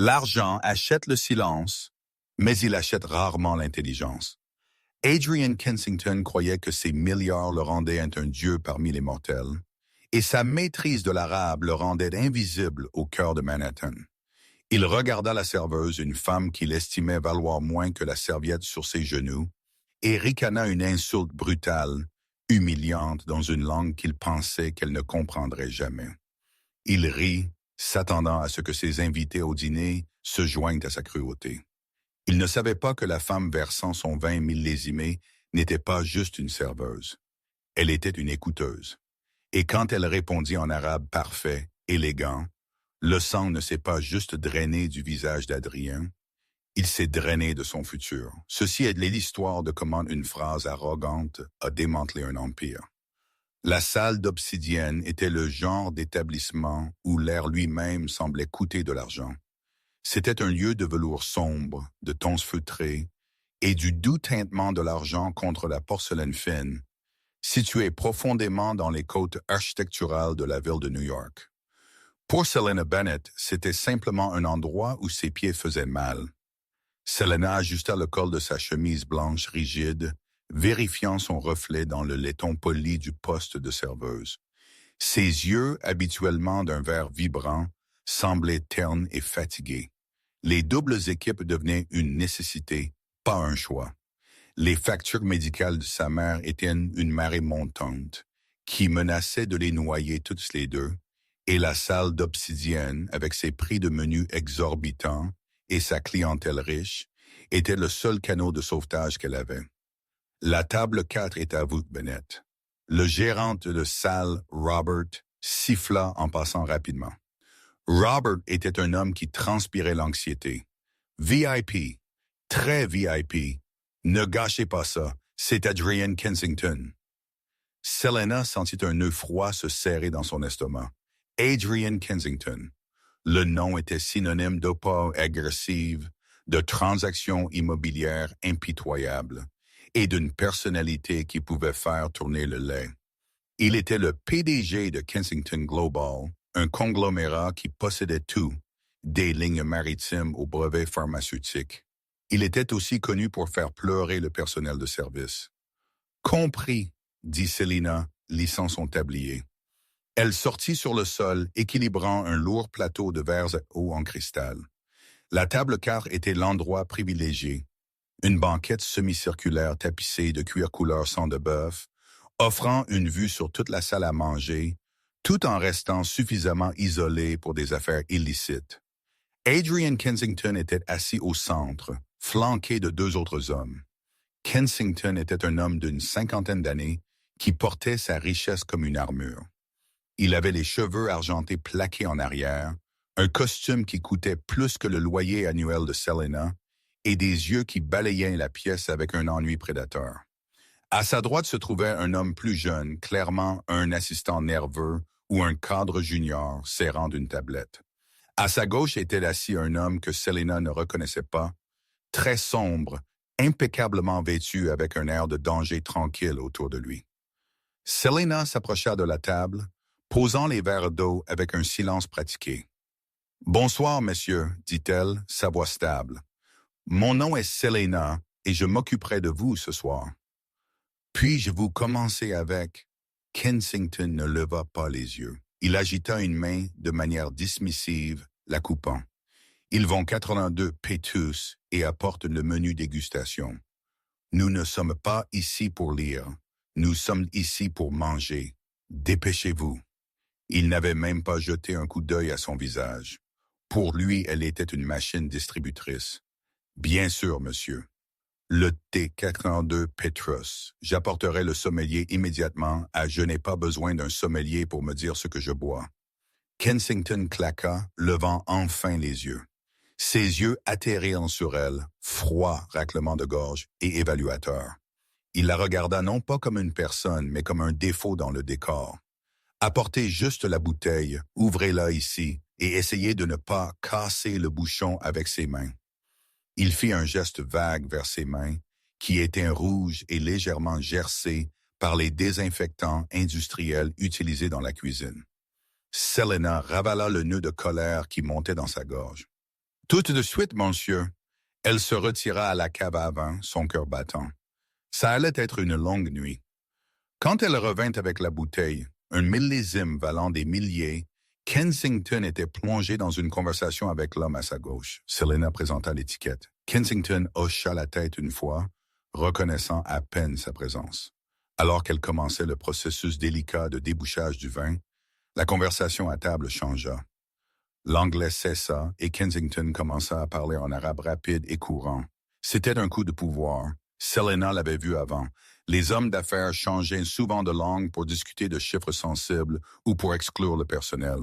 L'argent achète le silence, mais il achète rarement l'intelligence. Adrian Kensington croyait que ses milliards le rendaient un dieu parmi les mortels, et sa maîtrise de l'arabe le rendait invisible au cœur de Manhattan. Il regarda la serveuse, une femme qu'il estimait valoir moins que la serviette sur ses genoux, et ricana une insulte brutale, humiliante dans une langue qu'il pensait qu'elle ne comprendrait jamais. Il rit, s'attendant à ce que ses invités au dîner se joignent à sa cruauté. Il ne savait pas que la femme versant son vin millésimé n'était pas juste une serveuse. Elle était une écouteuse. Et quand elle répondit en arabe parfait, élégant, le sang ne s'est pas juste drainé du visage d'Adrien, il s'est drainé de son futur. Ceci est l'histoire de comment une phrase arrogante a démantelé un empire. La salle d'Obsidienne était le genre d'établissement où l'air lui-même semblait coûter de l'argent. C'était un lieu de velours sombre, de tons feutrés, et du doux tintement de l'argent contre la porcelaine fine, situé profondément dans les côtes architecturales de la ville de New York. Pour Selena Bennett, c'était simplement un endroit où ses pieds faisaient mal. Selena ajusta le col de sa chemise blanche rigide, vérifiant son reflet dans le laiton poli du poste de serveuse. Ses yeux, habituellement d'un vert vibrant, semblaient ternes et fatigués. Les doubles équipes devenaient une nécessité, pas un choix. Les factures médicales de sa mère étaient une marée montante, qui menaçait de les noyer toutes les deux, et la salle d'Obsidienne, avec ses prix de menus exorbitants et sa clientèle riche, était le seul canot de sauvetage qu'elle avait. La table 4 est à vous, Bennett. Le gérant de salle, Robert, siffla en passant rapidement. Robert était un homme qui transpirait l'anxiété. VIP, très VIP. Ne gâchez pas ça, c'est Adrian Kensington. Selena sentit un nœud froid se serrer dans son estomac. Adrian Kensington. Le nom était synonyme d'opinion agressive, de transactions immobilières impitoyables et d'une personnalité qui pouvait faire tourner le lait. Il était le PDG de Kensington Global, un conglomérat qui possédait tout, des lignes maritimes aux brevets pharmaceutiques. Il était aussi connu pour faire pleurer le personnel de service. « Compris », dit Selena, lissant son tablier. Elle sortit sur le sol, équilibrant un lourd plateau de verres hauts en cristal. La table 4 était l'endroit privilégié. Une banquette semi-circulaire tapissée de cuir couleur sang de bœuf, offrant une vue sur toute la salle à manger, tout en restant suffisamment isolé pour des affaires illicites. Adrian Kensington était assis au centre, flanqué de deux autres hommes. Kensington était un homme d'une 50aine d'années qui portait sa richesse comme une armure. Il avait les cheveux argentés plaqués en arrière, un costume qui coûtait plus que le loyer annuel de Selena et des yeux qui balayaient la pièce avec un ennui prédateur. À sa droite se trouvait un homme plus jeune, clairement un assistant nerveux ou un cadre junior serrant d'une tablette. À sa gauche était assis un homme que Selena ne reconnaissait pas, très sombre, impeccablement vêtu avec un air de danger tranquille autour de lui. Selena s'approcha de la table, posant les verres d'eau avec un silence pratiqué. « Bonsoir, monsieur, dit-elle, sa voix stable. Mon nom est Selena et je m'occuperai de vous ce soir. Puis-je vous commencer avec… » Kensington ne leva pas les yeux. Il agita une main de manière dismissive, la coupant. Ils vont 82 pétus et apportent le menu dégustation. Nous ne sommes pas ici pour lire. Nous sommes ici pour manger. Dépêchez-vous. Il n'avait même pas jeté un coup d'œil à son visage. Pour lui, elle était une machine distributrice. Bien sûr, monsieur. Le thé 82 Petros. J'apporterai le sommelier immédiatement, je n'ai pas besoin d'un sommelier pour me dire ce que je bois. Kensington claqua, levant enfin les yeux. Ses yeux atterrirent sur elle, froid raclement de gorge et évaluateur. Il la regarda non pas comme une personne, mais comme un défaut dans le décor. Apportez juste la bouteille, ouvrez-la ici, et essayez de ne pas casser le bouchon avec ses mains. Il fit un geste vague vers ses mains, qui étaient rouges et légèrement gercées par les désinfectants industriels utilisés dans la cuisine. Selena ravala le nœud de colère qui montait dans sa gorge. Tout de suite, monsieur. Elle se retira à la cave à vin, son cœur battant. Ça allait être une longue nuit. Quand elle revint avec la bouteille, un millésime valant des milliers, Kensington était plongé dans une conversation avec l'homme à sa gauche. Selena présenta l'étiquette. Kensington hocha la tête une fois, reconnaissant à peine sa présence. Alors qu'elle commençait le processus délicat de débouchage du vin, la conversation à table changea. L'anglais cessa et Kensington commença à parler en arabe rapide et courant. C'était un coup de pouvoir. Selena l'avait vu avant. Les hommes d'affaires changeaient souvent de langue pour discuter de chiffres sensibles ou pour exclure le personnel.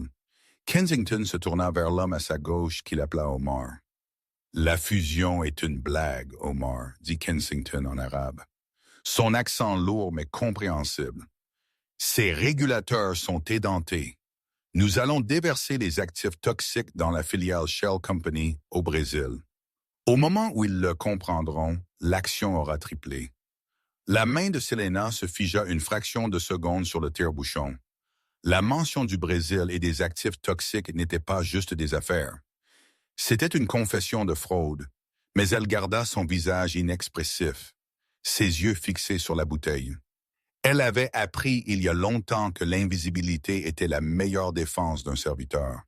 Kensington se tourna vers l'homme à sa gauche qu'il appela Omar. « La fusion est une blague, Omar, » dit Kensington en arabe. Son accent lourd mais compréhensible. « Ces régulateurs sont édentés. Nous allons déverser les actifs toxiques dans la filiale Shell Company au Brésil. Au moment où ils le comprendront, l'action aura triplé. » La main de Selena se figea une fraction de seconde sur le tire-bouchon. La mention du Brésil et des actifs toxiques n'était pas juste des affaires. C'était une confession de fraude, mais elle garda son visage inexpressif, ses yeux fixés sur la bouteille. Elle avait appris il y a longtemps que l'invisibilité était la meilleure défense d'un serviteur.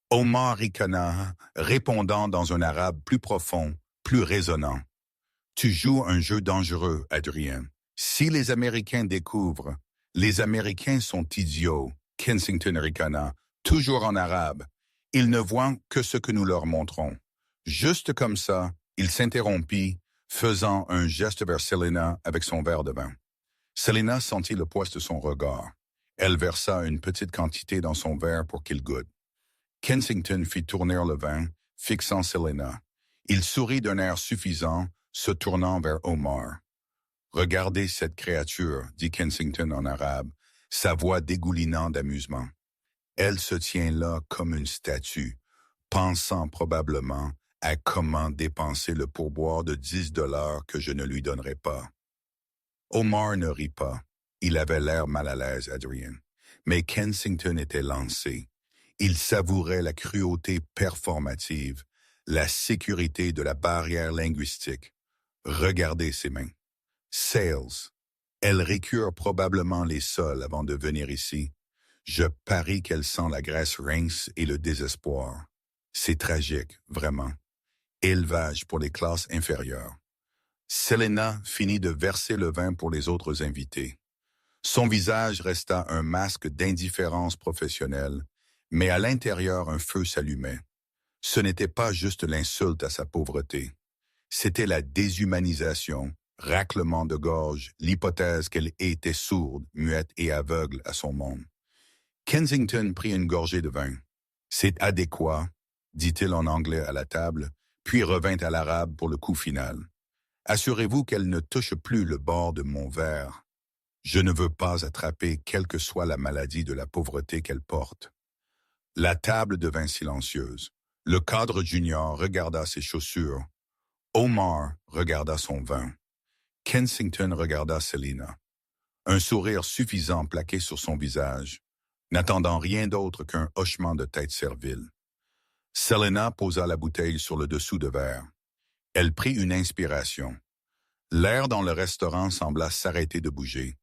Omar ricana, répondant dans un arabe plus profond, plus résonnant. « Tu joues un jeu dangereux, Adrien. Si les Américains découvrent, les Américains sont idiots, Kensington ricana, toujours en arabe. Ils ne voient que ce que nous leur montrons. » Juste comme ça, il s'interrompit, faisant un geste vers Selena avec son verre de vin. Selena sentit le poids de son regard. Elle versa une petite quantité dans son verre pour qu'il goûte. Kensington fit tourner le vin, fixant Selena. Il sourit d'un air suffisant, se tournant vers Omar. « Regardez cette créature, » dit Kensington en arabe, sa voix dégoulinant d'amusement. Elle se tient là comme une statue, pensant probablement à comment dépenser le pourboire de 10 $ que je ne lui donnerai pas. Omar ne rit pas. Il avait l'air mal à l'aise, Adrien. Mais Kensington était lancé. Il savourait la cruauté performative, la sécurité de la barrière linguistique. Regardez ses mains. Sales. Elle récure probablement les sols avant de venir ici. Je parie qu'elle sent la graisse rince et le désespoir. C'est tragique, vraiment. Élevage pour les classes inférieures. Selena finit de verser le vin pour les autres invités. Son visage resta un masque d'indifférence professionnelle, mais à l'intérieur un feu s'allumait. Ce n'était pas juste l'insulte à sa pauvreté. C'était la déshumanisation, raclement de gorge, l'hypothèse qu'elle était sourde, muette et aveugle à son monde. Kensington prit une gorgée de vin. « C'est adéquat, » dit-il en anglais à la table, puis revint à l'arabe pour le coup final. « Assurez-vous qu'elle ne touche plus le bord de mon verre. Je ne veux pas attraper quelle que soit la maladie de la pauvreté qu'elle porte. » La table devint silencieuse. Le cadre junior regarda ses chaussures. Omar regarda son vin. Kensington regarda Selena. Un sourire suffisant plaqué sur son visage, n'attendant rien d'autre qu'un hochement de tête servile. Selena posa la bouteille sur le dessous de verre. Elle prit une inspiration. L'air dans le restaurant sembla s'arrêter de bouger.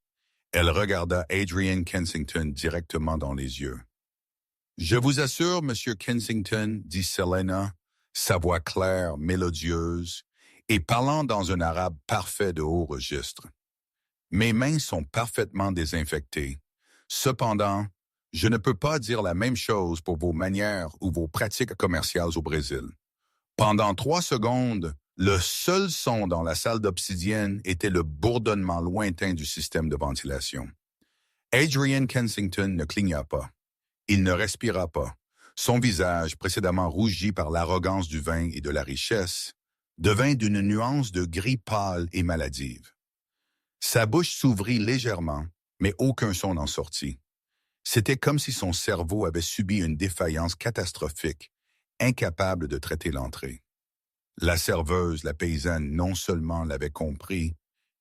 Elle regarda Adrian Kensington directement dans les yeux. « Je vous assure, Monsieur Kensington, » dit Selena, sa voix claire, mélodieuse, et parlant dans un arabe parfait de haut registre. « Mes mains sont parfaitement désinfectées. Cependant, je ne peux pas dire la même chose pour vos manières ou vos pratiques commerciales au Brésil. Pendant 3 secondes, le seul son dans la salle d'obsidienne était le bourdonnement lointain du système de ventilation. Adrian Kensington ne cligna pas. Il ne respira pas. Son visage, précédemment rougi par l'arrogance du vin et de la richesse, devint d'une nuance de gris pâle et maladive. Sa bouche s'ouvrit légèrement, mais aucun son n'en sortit. C'était comme si son cerveau avait subi une défaillance catastrophique, incapable de traiter l'entrée. La serveuse, la paysanne, non seulement l'avait compris,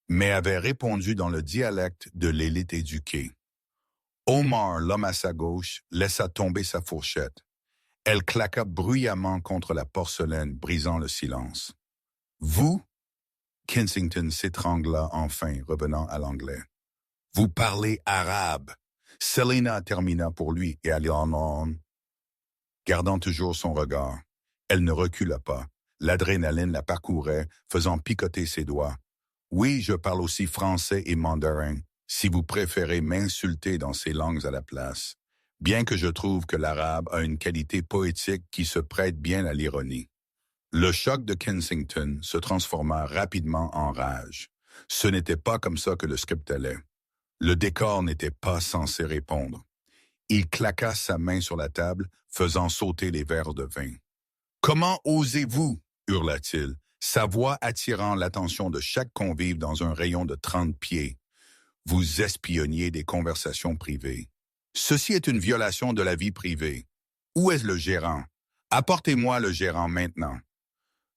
mais avait répondu dans le dialecte de l'élite éduquée. Omar, l'homme à sa gauche, laissa tomber sa fourchette. Elle claqua bruyamment contre la porcelaine, brisant le silence. « Vous ?» Kensington s'étrangla enfin, revenant à l'anglais. « Vous parlez arabe !» Selena termina pour lui et alla en gardant toujours son regard. Elle ne recula pas. L'adrénaline la parcourait, faisant picoter ses doigts. « Oui, je parle aussi français et mandarin, si vous préférez m'insulter dans ces langues à la place, bien que je trouve que l'arabe a une qualité poétique qui se prête bien à l'ironie. » Le choc de Kensington se transforma rapidement en rage. Ce n'était pas comme ça que le script allait. Le décor n'était pas censé répondre. Il claqua sa main sur la table, faisant sauter les verres de vin. « Comment osez-vous » hurla-t-il, sa voix attirant l'attention de chaque convive dans un rayon de 30 pieds. « Vous espionniez des conversations privées. Ceci est une violation de la vie privée. Où est le gérant? Apportez-moi le gérant maintenant. »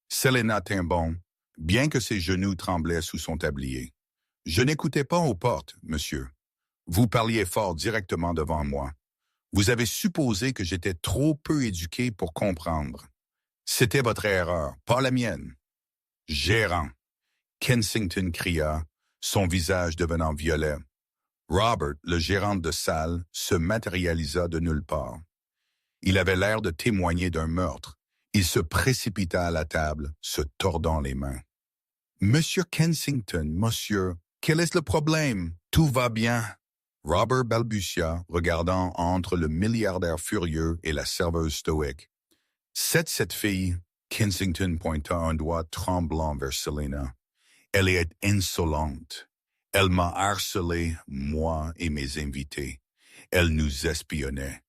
Selena tint bon, bien que ses genoux tremblaient sous son tablier. « Je n'écoutais pas aux portes, monsieur. Vous parliez fort directement devant moi. Vous avez supposé que j'étais trop peu éduqué pour comprendre. C'était votre erreur, pas la mienne. »« Gérant !» Kensington cria, son visage devenant violet. Robert, le gérant de salle, se matérialisa de nulle part. Il avait l'air de témoigner d'un meurtre. Il se précipita à la table, se tordant les mains. « Monsieur Kensington, monsieur, quel est le problème? Tout va bien. » Robert balbutia, regardant entre le milliardaire furieux et la serveuse stoïque. « C'est cette fille. » Kensington pointa un doigt tremblant vers Selena. « Elle est insolente. Elle m'a harcelé, moi et mes invités. Elle nous espionnait.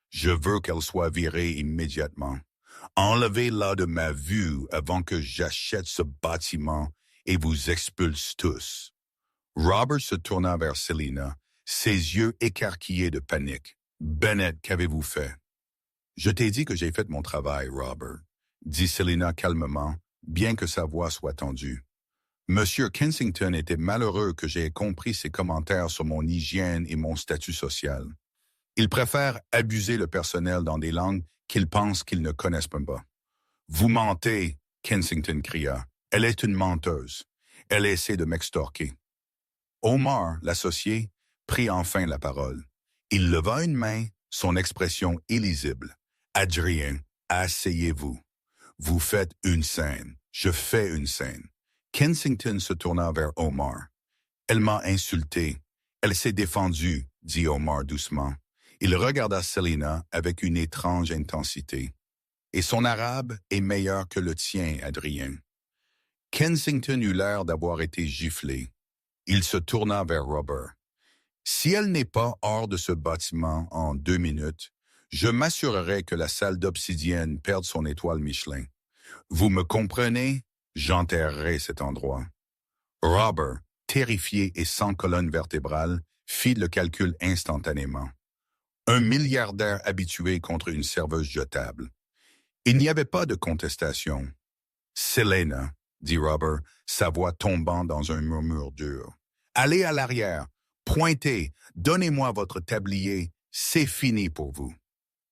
Je veux qu'elle soit virée immédiatement. Enlevez-la de ma vue avant que j'achète ce bâtiment et vous expulse tous. » Robert se tourna vers Selena, ses yeux écarquillés de panique. « Bennett, qu'avez-vous fait? »« Je t'ai dit que j'ai fait mon travail, Robert, » dit Selena calmement, bien que sa voix soit tendue. Monsieur Kensington était malheureux que j'aie compris ses commentaires sur mon hygiène et mon statut social. Il préfère abuser le personnel dans des langues qu'ils pensent qu'ils ne connaissent même pas. « Vous mentez !» Kensington cria. « Elle est une menteuse. Elle essaie de m'extorquer. » Omar, l'associé, prit enfin la parole. Il leva une main, son expression illisible. « Adrien, asseyez-vous. Vous faites une scène. Je fais une scène. » Kensington se tourna vers Omar. « Elle m'a insulté. Elle s'est défendue, » dit Omar doucement. Il regarda Selena avec une étrange intensité. « Et son arabe est meilleur que le tien, Adrien. » Kensington eut l'air d'avoir été giflé. Il se tourna vers Robert. « Si elle n'est pas hors de ce bâtiment en 2 minutes, je m'assurerai que la salle d'obsidienne perde son étoile Michelin. Vous me comprenez? J'enterrerai cet endroit. » Robert, terrifié et sans colonne vertébrale, fit le calcul instantanément. Un milliardaire habitué contre une serveuse jetable. Il n'y avait pas de contestation. « Selena, » dit Robert, sa voix tombant dans un murmure dur. « Allez à l'arrière, pointez, donnez-moi votre tablier, c'est fini pour vous. »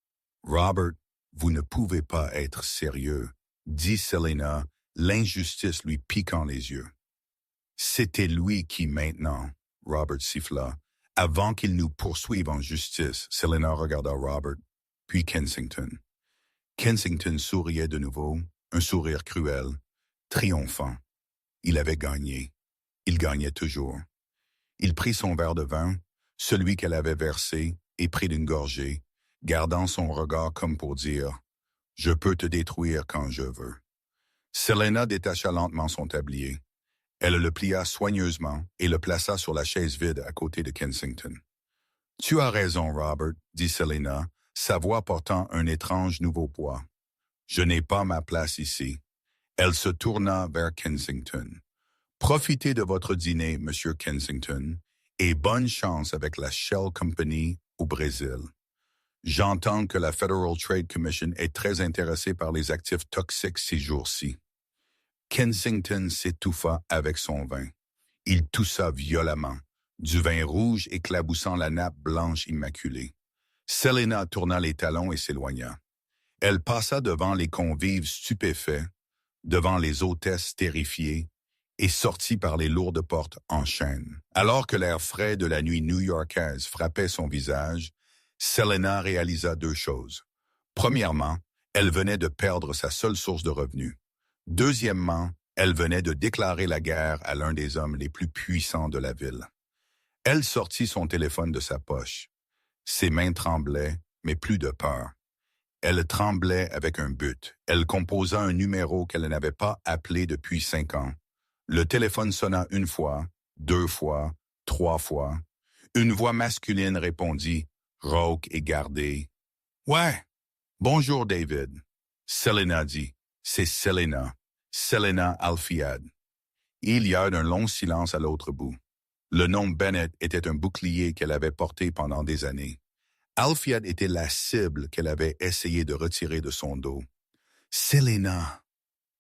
« Robert, vous ne pouvez pas être sérieux, » dit Selena, l'injustice lui piquant les yeux. « C'était lui qui maintenant, » Robert siffla. « Avant qu'il nous poursuive en justice, » Selena regarda Robert, puis Kensington. Kensington souriait de nouveau, un sourire cruel, triomphant. Il avait gagné. Il gagnait toujours. Il prit son verre de vin, celui qu'elle avait versé, et prit d'une gorgée, gardant son regard comme pour dire « Je peux te détruire quand je veux. » Selena détacha lentement son tablier. Elle le plia soigneusement et le plaça sur la chaise vide à côté de Kensington. « Tu as raison, Robert, » dit Selena, sa voix portant un étrange nouveau poids. « Je n'ai pas ma place ici. » Elle se tourna vers Kensington. « Profitez de votre dîner, Monsieur Kensington, et bonne chance avec la Shell Company au Brésil. J'entends que la Federal Trade Commission est très intéressée par les actifs toxiques ces jours-ci. » Kensington s'étouffa avec son vin. Il toussa violemment, du vin rouge éclaboussant la nappe blanche immaculée. Selena tourna les talons et s'éloigna. Elle passa devant les convives stupéfaits, devant les hôtesses terrifiées, et sortit par les lourdes portes en chaîne. Alors que l'air frais de la nuit new-yorkaise frappait son visage, Selena réalisa deux choses. Premièrement, elle venait de perdre sa seule source de revenus. Deuxièmement, elle venait de déclarer la guerre à l'un des hommes les plus puissants de la ville. Elle sortit son téléphone de sa poche. Ses mains tremblaient, mais plus de peur. Elle tremblait avec un but. Elle composa un numéro qu'elle n'avait pas appelé depuis 5 ans. Le téléphone sonna une fois, 2 fois, 3 fois. Une voix masculine répondit, rauque et gardée. « Ouais, bonjour David. » Selena dit, « C'est Selena. Selena Alfiad. » Il y a un long silence à l'autre bout. Le nom Bennett était un bouclier qu'elle avait porté pendant des années. Alfiad était la cible qu'elle avait essayé de retirer de son dos. « Selena !»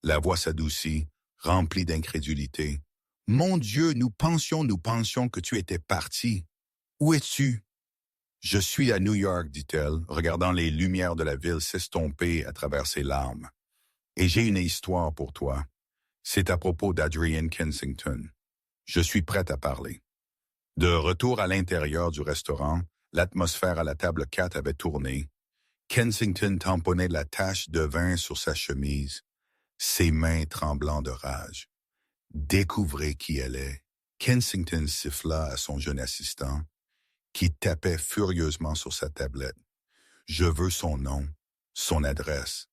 La voix s'adoucit, remplie d'incrédulité. « Mon Dieu, nous pensions que tu étais parti. Où es-tu? » « Je suis à New York, dit-elle, regardant les lumières de la ville s'estomper à travers ses larmes. Et j'ai une histoire pour toi. C'est à propos d'Adrienne Kensington. Je suis prête à parler. » De retour à l'intérieur du restaurant, l'atmosphère à la table 4 avait tourné. Kensington tamponnait la tache de vin sur sa chemise, ses mains tremblant de rage. « Découvrez qui elle est. » Kensington siffla à son jeune assistant, qui tapait furieusement sur sa tablette. « Je veux son nom, son adresse.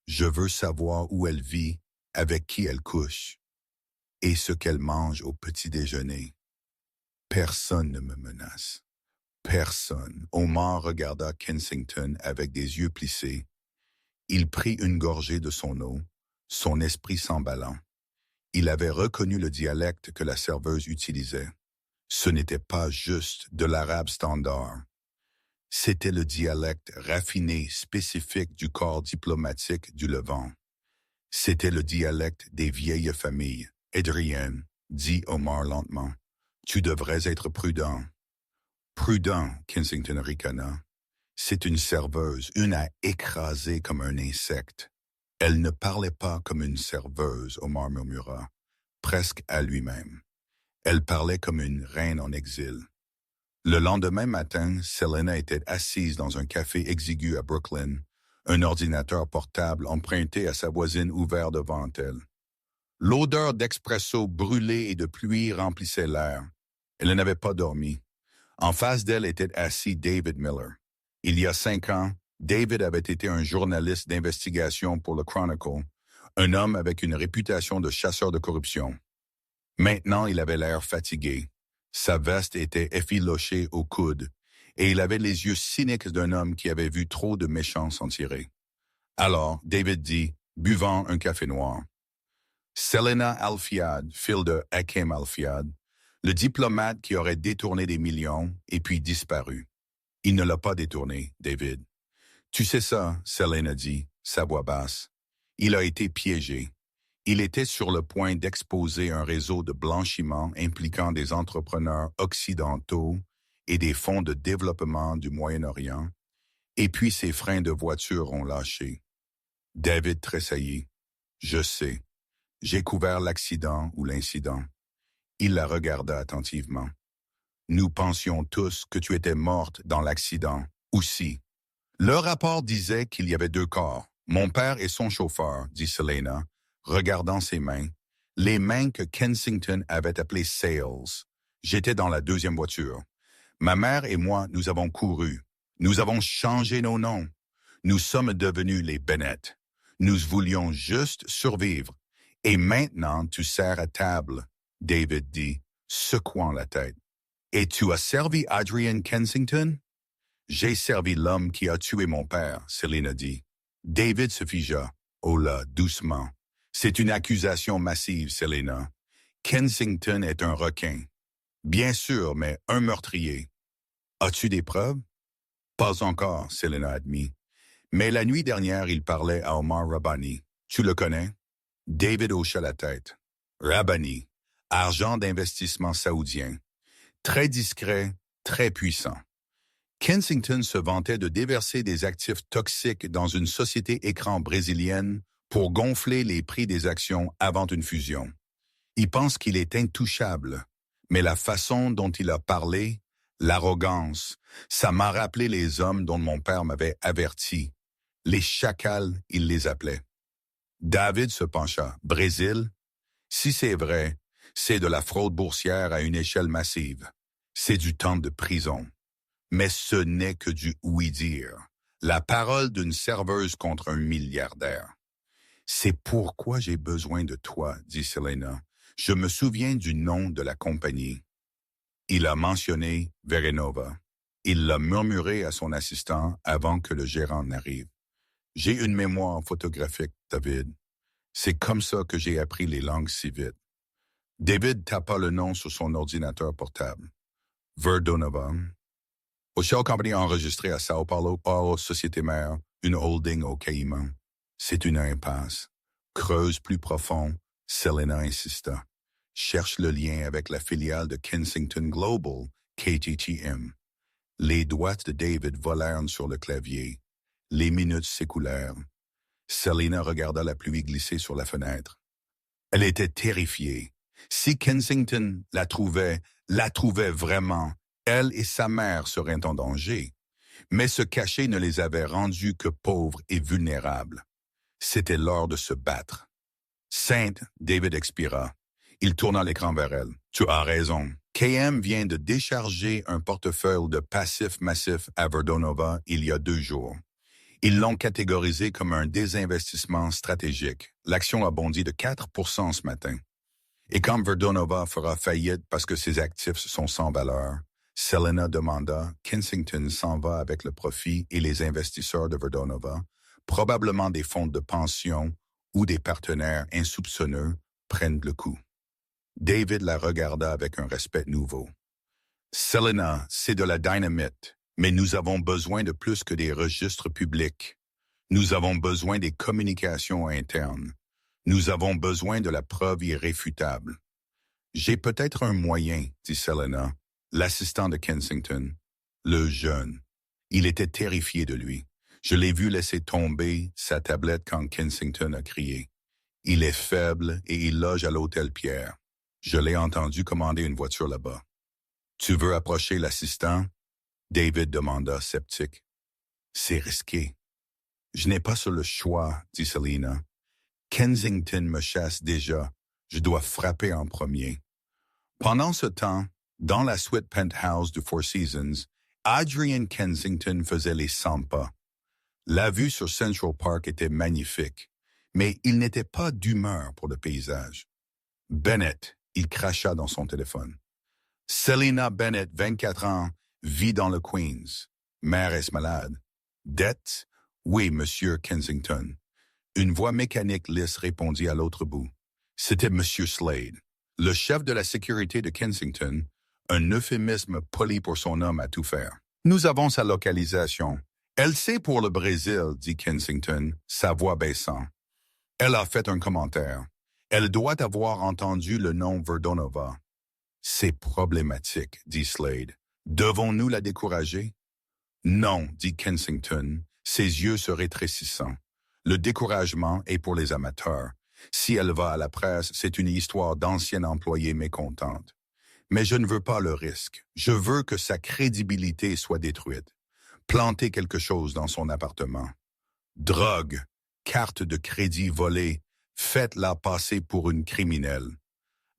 Je veux savoir où elle vit, avec qui elle couche, et ce qu'elle mange au petit déjeuner. Personne ne me menace. Personne. » Omar regarda Kensington avec des yeux plissés. Il prit une gorgée de son eau, son esprit s'emballant. Il avait reconnu le dialecte que la serveuse utilisait. Ce n'était pas juste de l'arabe standard. C'était le dialecte raffiné, spécifique du corps diplomatique du Levant. C'était le dialecte des vieilles familles. « Adrienne, » dit Omar lentement, « tu devrais être prudent. »« Prudent, » Kensington ricana. « C'est une serveuse, une à écraser comme un insecte. » « Elle ne parlait pas comme une serveuse, » Omar murmura, presque à lui-même. Elle parlait comme une reine en exil. Le lendemain matin, Selena était assise dans un café exigu à Brooklyn, un ordinateur portable emprunté à sa voisine ouvert devant elle. L'odeur d'expresso brûlé et de pluie remplissait l'air. Elle n'avait pas dormi. En face d'elle était assis David Miller. Il y a 5 ans, David avait été un journaliste d'investigation pour le Chronicle, un homme avec une réputation de chasseur de corruption. Maintenant, il avait l'air fatigué. Sa veste était effilochée au coude, et il avait les yeux cyniques d'un homme qui avait vu trop de méchants s'en tirer. Alors, David dit, buvant un café noir. Selena Alfiad, fille de Hakim Alfiad, le diplomate qui aurait détourné des millions et puis disparu. Il ne l'a pas détourné, David. Tu sais ça, Selena dit, sa voix basse. Il a été piégé. Il était sur le point d'exposer un réseau de blanchiment impliquant des entrepreneurs occidentaux et des fonds de développement du Moyen-Orient, et puis ses freins de voiture ont lâché. David tressaillit. Je sais. J'ai couvert l'accident ou l'incident. Il la regarda attentivement. Nous pensions tous que tu étais morte dans l'accident, aussi. Le rapport disait qu'il y avait 2 corps, mon père et son chauffeur, dit Selena, regardant ses mains, les mains que Kensington avait appelées Sales. J'étais dans la 2e voiture. Ma mère et moi, nous avons couru. Nous avons changé nos noms. Nous sommes devenus les Bennett. Nous voulions juste survivre. Et maintenant, tu sers à table, David dit, secouant la tête. Et tu as servi Adrienne Kensington? J'ai servi l'homme qui a tué mon père, Selena dit. David se figea. Oh là, doucement. C'est une accusation massive, Selena. Kensington est un requin. Bien sûr, mais un meurtrier. As-tu des preuves? Pas encore, Selena admit. Mais la nuit dernière, il parlait à Omar Rabbani. Tu le connais? David hocha la tête. Rabbani, argent d'investissement saoudien. Très discret, très puissant. Kensington se vantait de déverser des actifs toxiques dans une société écran brésilienne pour gonfler les prix des actions avant une fusion. Il pense qu'il est intouchable, mais la façon dont il a parlé, l'arrogance, ça m'a rappelé les hommes dont mon père m'avait averti. Les chacals, il les appelait. David se pencha. Brésil? Si c'est vrai, c'est de la fraude boursière à une échelle massive. C'est du temps de prison. Mais ce n'est que du oui-dire. La parole d'une serveuse contre un milliardaire. C'est pourquoi j'ai besoin de toi, dit Selena. Je me souviens du nom de la compagnie. Il a mentionné Verenova. Il l'a murmuré à son assistant avant que le gérant n'arrive. J'ai une mémoire photographique, David. C'est comme ça que j'ai appris les langues si vite. David tapa le nom sur son ordinateur portable. Verdonova. Shell Company enregistré à Sao Paulo, hors société mère, une holding au Caïman. C'est une impasse. Creuse plus profond, Selena insista. Cherche le lien avec la filiale de Kensington Global, KTTM. Les doigts de David volèrent sur le clavier. Les minutes s'écoulèrent. Selena regarda la pluie glisser sur la fenêtre. Elle était terrifiée. Si Kensington la trouvait vraiment, elle et sa mère seraient en danger. Mais ce cachet ne les avait rendus que pauvres et vulnérables. C'était l'heure de se battre. Sainte, David expira. Il tourna l'écran vers elle. Tu as raison. KM vient de décharger un portefeuille de passifs massifs à Verdonova il y a 2 jours. Ils l'ont catégorisé comme un désinvestissement stratégique. L'action a bondi de 4% ce matin. Et quand Verdonova fera faillite parce que ses actifs sont sans valeur, Selena demanda, Kensington s'en va avec le profit et les investisseurs de Verdonova, probablement des fonds de pension ou des partenaires insoupçonneux, prennent le coup. David la regarda avec un respect nouveau. Selena, c'est de la dynamite, mais nous avons besoin de plus que des registres publics. Nous avons besoin des communications internes. Nous avons besoin de la preuve irréfutable. J'ai peut-être un moyen, dit Selena, l'assistant de Kensington, le jeune. Il était terrifié de lui. Je l'ai vu laisser tomber sa tablette quand Kensington a crié. Il est faible et il loge à l'hôtel Pierre. Je l'ai entendu commander une voiture là-bas. Tu veux approcher l'assistant? David demanda, sceptique. C'est risqué. Je n'ai pas sur le choix, dit Selena. Kensington me chasse déjà. Je dois frapper en premier. Pendant ce temps, dans la suite penthouse du Four Seasons, Adrian Kensington faisait les 100 pas. La vue sur Central Park était magnifique, mais il n'était pas d'humeur pour le paysage. Bennett, il cracha dans son téléphone. Selena Bennett, 24 ans, vit dans le Queens. Mère est malade. Dette? Oui, monsieur Kensington. Une voix mécanique lisse répondit à l'autre bout. C'était monsieur Slade, le chef de la sécurité de Kensington, un euphémisme poli pour son homme à tout faire. Nous avons sa localisation. Elle sait pour le Brésil, dit Kensington, sa voix baissant. Elle a fait un commentaire. Elle doit avoir entendu le nom Verdonova. C'est problématique, dit Slade. Devons-nous la décourager? Non, dit Kensington, ses yeux se rétrécissant. Le découragement est pour les amateurs. Si elle va à la presse, c'est une histoire d'ancienne employée mécontente. Mais je ne veux pas le risque. Je veux que sa crédibilité soit détruite. Planter quelque chose dans son appartement. Drogue, carte de crédit volée, faites-la passer pour une criminelle.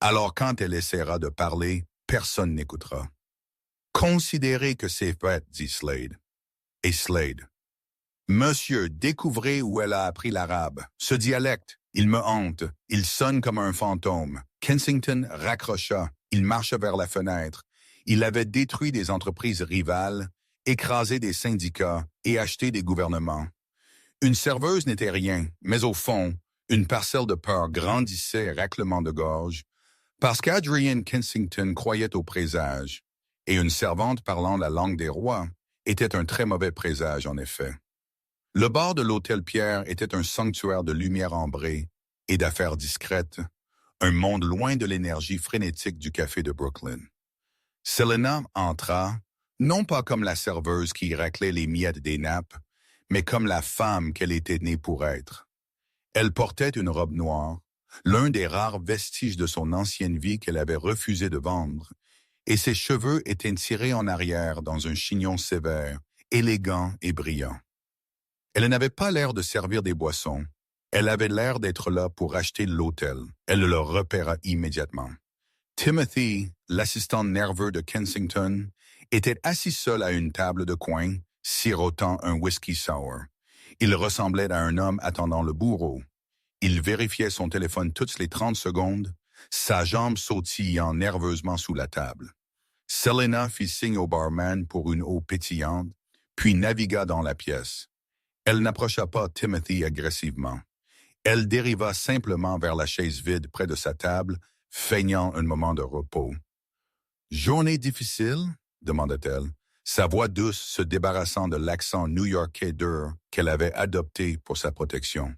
Alors quand elle essaiera de parler, personne n'écoutera. Considérez que c'est fait, dit Slade. Et Slade. Monsieur, découvrez où elle a appris l'arabe. Ce dialecte, il me hante. Il sonne comme un fantôme. Kensington raccrocha. Il marcha vers la fenêtre. Il avait détruit des entreprises rivales, écrasé des syndicats et acheté des gouvernements. Une serveuse n'était rien, mais au fond, une parcelle de peur grandissait raclement de gorge, parce qu'Adrian Kensington croyait au présage, et une servante parlant la langue des rois était un très mauvais présage en effet. Le bar de l'hôtel Pierre était un sanctuaire de lumière ambrée et d'affaires discrètes, un monde loin de l'énergie frénétique du café de Brooklyn. Selena entra, Non pas comme la serveuse qui raclait les miettes des nappes, mais comme la femme qu'elle était née pour être. Elle portait une robe noire, l'un des rares vestiges de son ancienne vie qu'elle avait refusé de vendre, et ses cheveux étaient tirés en arrière dans un chignon sévère, élégant et brillant. Elle n'avait pas l'air de servir des boissons. Elle avait l'air d'être là pour acheter l'hôtel. Elle le repéra immédiatement. Timothy, l'assistant nerveux de Kensington, était assis seul à une table de coin, sirotant un whisky sour. Il ressemblait à un homme attendant le bourreau. Il vérifiait son téléphone toutes les 30 secondes, sa jambe sautillant nerveusement sous la table. Selena fit signe au barman pour une eau pétillante, puis navigua dans la pièce. Elle n'approcha pas Timothy agressivement. Elle dériva simplement vers la chaise vide près de sa table, feignant un moment de repos. « Journée difficile ?» demanda-t-elle, sa voix douce se débarrassant de l'accent new-yorkais dur qu'elle avait adopté pour sa protection.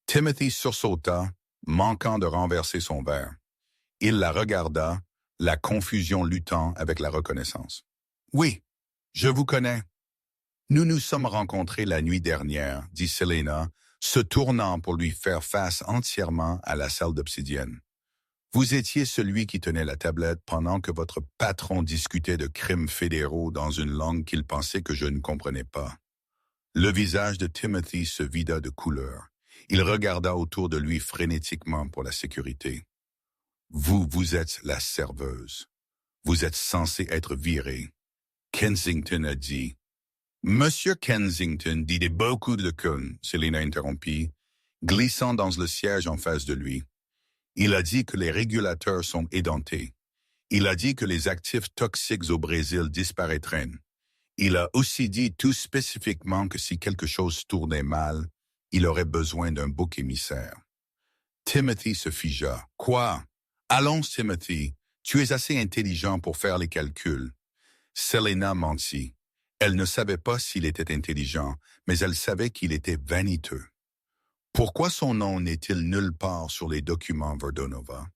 Timothy sursauta, manquant de renverser son verre. Il la regarda, la confusion luttant avec la reconnaissance. « Oui, je vous connais. »« Nous nous sommes rencontrés la nuit dernière, » dit Selena, se tournant pour lui faire face entièrement à la salle d'obsidienne. « Vous étiez celui qui tenait la tablette pendant que votre patron discutait de crimes fédéraux dans une langue qu'il pensait que je ne comprenais pas. » Le visage de Timothy se vida de couleur. Il regarda autour de lui frénétiquement pour la sécurité. « Vous êtes la serveuse. Vous êtes censé être viré. » Kensington a dit. « Monsieur Kensington dit beaucoup de connes, » Selena interrompit, glissant dans le siège en face de lui. « Il a dit que les régulateurs sont édentés. Il a dit que les actifs toxiques au Brésil disparaîtraient. Il a aussi dit tout spécifiquement que si quelque chose tournait mal, il aurait besoin d'un bouc émissaire. » Timothy se figea. « Quoi? Allons, Timothy, tu es assez intelligent pour faire les calculs. » Selena mentit. Elle ne savait pas s'il était intelligent, mais elle savait qu'il était vaniteux. Pourquoi son nom n'est-il nulle part sur les documents Verdonova?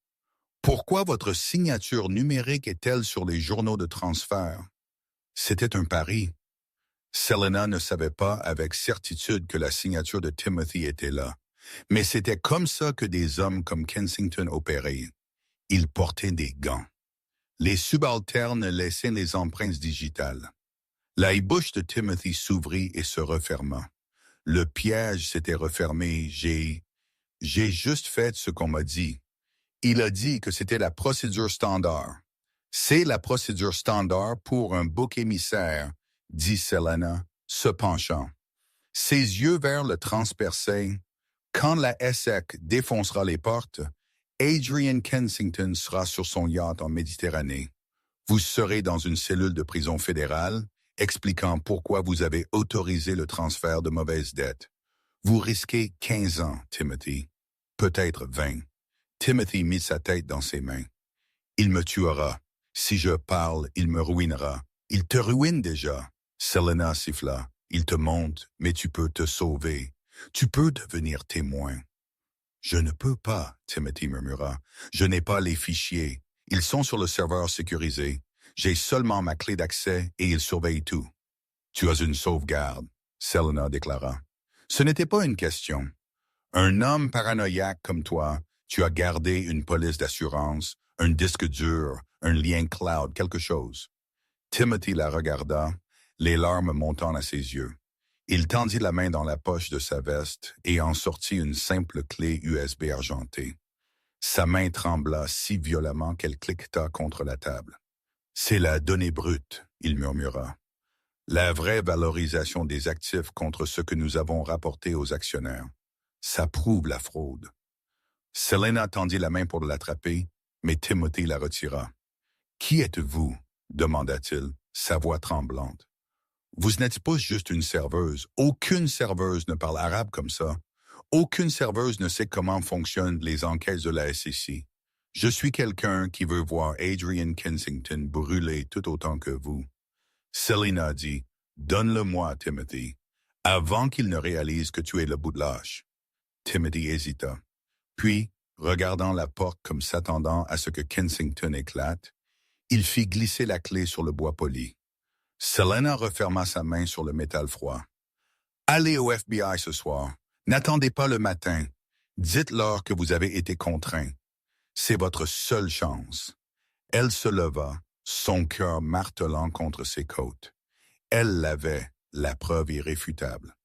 Pourquoi votre signature numérique est-elle sur les journaux de transfert? C'était un pari. Selena ne savait pas avec certitude que la signature de Timothy était là, mais c'était comme ça que des hommes comme Kensington opéraient. Ils portaient des gants. Les subalternes laissaient les empreintes digitales. La bouche de Timothy s'ouvrit et se referma. Le piège s'était refermé. J'ai juste fait ce qu'on m'a dit. Il a dit que c'était la procédure standard. C'est la procédure standard pour un bouc émissaire, dit Selena, se penchant. Ses yeux vers le transperçaient. Quand la SEC défoncera les portes, Adrian Kensington sera sur son yacht en Méditerranée. Vous serez dans une cellule de prison fédérale, expliquant pourquoi vous avez autorisé le transfert de mauvaises dettes. Vous risquez 15 ans, Timothy. Peut-être 20. Timothy mit sa tête dans ses mains. Il me tuera. Si je parle, il me ruinera. Il te ruine déjà. Selena siffla. Il te monte, mais tu peux te sauver. Tu peux devenir témoin. Je ne peux pas, Timothy murmura. Je n'ai pas les fichiers. Ils sont sur le serveur sécurisé. J'ai seulement ma clé d'accès et ils surveillent tout. Tu as une sauvegarde, Selena déclara. Ce n'était pas une question. Un homme paranoïaque comme toi, tu as gardé une police d'assurance, un disque dur, un lien cloud, quelque chose. Timothy la regarda, les larmes montant à ses yeux. Il tendit la main dans la poche de sa veste et en sortit une simple clé USB argentée. Sa main trembla si violemment qu'elle cliqueta contre la table. « C'est la donnée brute », il murmura. « La vraie valorisation des actifs contre ce que nous avons rapporté aux actionnaires. Ça prouve la fraude. » Selena tendit la main pour l'attraper, mais Timothy la retira. « Qui êtes-vous » demanda-t-il, sa voix tremblante. « Vous n'êtes pas juste une serveuse. Aucune serveuse ne parle arabe comme ça. Aucune serveuse ne sait comment fonctionnent les enquêtes de la SEC. Je suis quelqu'un qui veut voir Adrian Kensington brûler tout autant que vous. » Selena dit, « Donne-le-moi, Timothy, avant qu'il ne réalise que tu es le bout de lâche. » Timothy hésita. Puis, regardant la porte comme s'attendant à ce que Kensington éclate, il fit glisser la clé sur le bois poli. Selena referma sa main sur le métal froid. Allez au FBI ce soir. N'attendez pas le matin. Dites-leur que vous avez été contraint. C'est votre seule chance. Elle se leva, son cœur martelant contre ses côtes. Elle l'avait, la preuve irréfutable.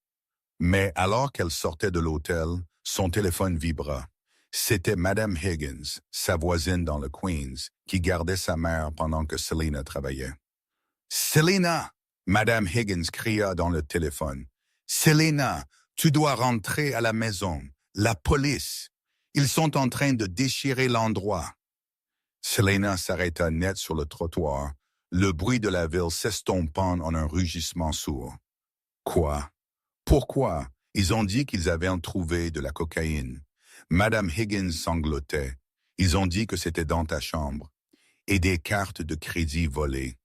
Mais alors qu'elle sortait de l'hôtel, son téléphone vibra. C'était Madame Higgins, sa voisine dans le Queens, qui gardait sa mère pendant que Selena travaillait. « Selena! » Madame Higgins cria dans le téléphone. « Selena, tu dois rentrer à la maison. La police. Ils sont en train de déchirer l'endroit. » Selena s'arrêta net sur le trottoir, le bruit de la ville s'estompant en un rugissement sourd. Quoi? Pourquoi? Ils ont dit qu'ils avaient trouvé de la cocaïne. Madame Higgins sanglotait. Ils ont dit que c'était dans ta chambre. Et des cartes de crédit volées.